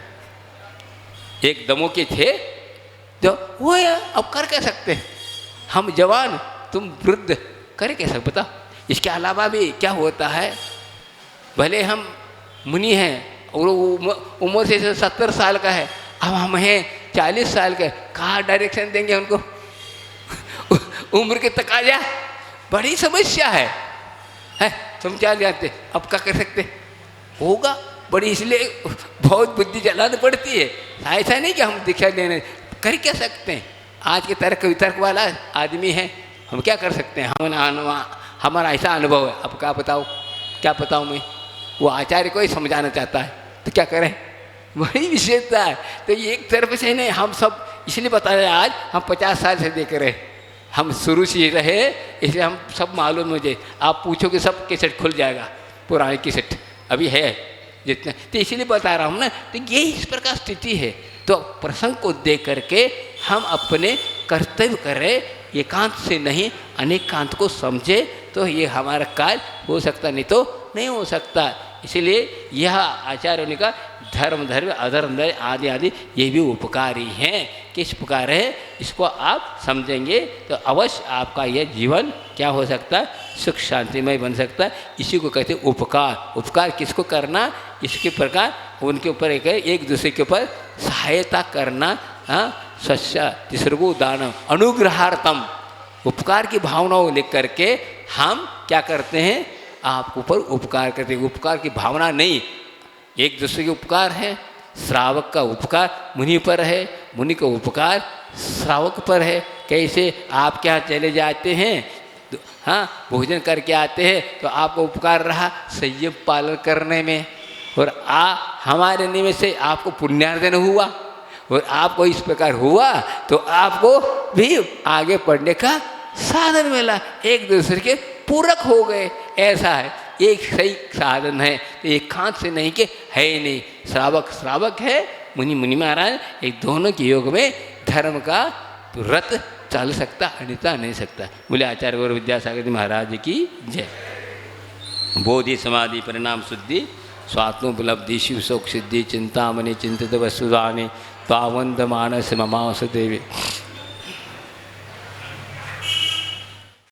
एक दमों के थे तो वो है, अब कर क्या सकते, हम जवान तुम वृद्ध, करे कैसे बताओ। इसके अलावा भी क्या होता है, भले हम मुनि हैं और उम्र से 70 साल का है, अब हम हैं 40 साल के, कहाँ डायरेक्शन देंगे उनको उम्र के तकाजा, बड़ी समस्या है, तुम क्या जानते, अब क्या कर सकते, होगा बड़ी, इसलिए बहुत बुद्धि जलानी पड़ती है। ऐसा नहीं कि हम दीक्षा लेने कर क्या सकते हैं। आज के तर्क वितर्क वाला आदमी है, हम क्या कर सकते हैं, हमारा ऐसा अनुभव है, अब क्या बताऊँ मैं, वो आचार्य को ही समझाना चाहता है, तो क्या करें, बड़ी विशेषता है। तो ये एक तरफ से नहीं, हम सब इसलिए बता रहे हैं, आज हम 50 साल से देख रहे, हम शुरू से रहे, इसलिए हम सब मालूम मुझे, आप पूछोगे सब कैसेट खुल जाएगा, पुरानी कैसेट अभी है जितने, तो इसीलिए बता रहा हूँ ना। तो ये इस प्रकार स्थिति है। तो प्रसंग को देख करके हम अपने कर्तव्य करें, एकांत से नहीं अनेकांत को समझे, तो ये हमारा कार्य हो सकता, नहीं तो नहीं हो सकता। इसीलिए यह आचार्यों ने कहा धर्म अधर्म आदि आदि ये भी उपकारी हैं। किस प्रकार है, इसको आप समझेंगे तो अवश्य आपका यह जीवन क्या हो सकता है, सुख शांतिमय बन सकता है। इसी को कहते हैं उपकार। उपकार किसको करना, इसके प्रकार उनके ऊपर एक दूसरे के ऊपर सहायता करना। हाँ, सच्चा तिसर्गो दानम अनुग्रहार्थम, उपकार की भावनाओं लेकर करके हम क्या करते हैं, आपके ऊपर उपकार करते हैं। उपकार की भावना नहीं, एक दूसरे के उपकार है। श्रावक का उपकार मुनि पर है, मुनि का उपकार श्रावक पर है। कैसे, आप क्या चले जाते हैं, हाँ, भोजन करके आते हैं तो आपका उपकार रहा संयम पालन करने में, और हमारे निमित्त से आपको पुण्यार्जन हुआ, और आपको इस प्रकार हुआ तो आपको भी आगे बढ़ने का साधन मिला, एक दूसरे के पूरक हो गए। ऐसा है, एक सही साधन है, तो एकांत से नहीं कि है ही नहीं। श्रावक है, मुनि महाराज, एक दोनों के योग में धर्म का रथ चल सकता, अन्यथा नहीं सकता। बोले आचार्य गौर विद्यासागर जी महाराज की जय। बोधि समाधि परिणाम शुद्धि स्वात्मोपलब्धि शिव शोक सिद्धि चिंतामणि चिंतित वसुदाने पावंद मानस ममास देवी।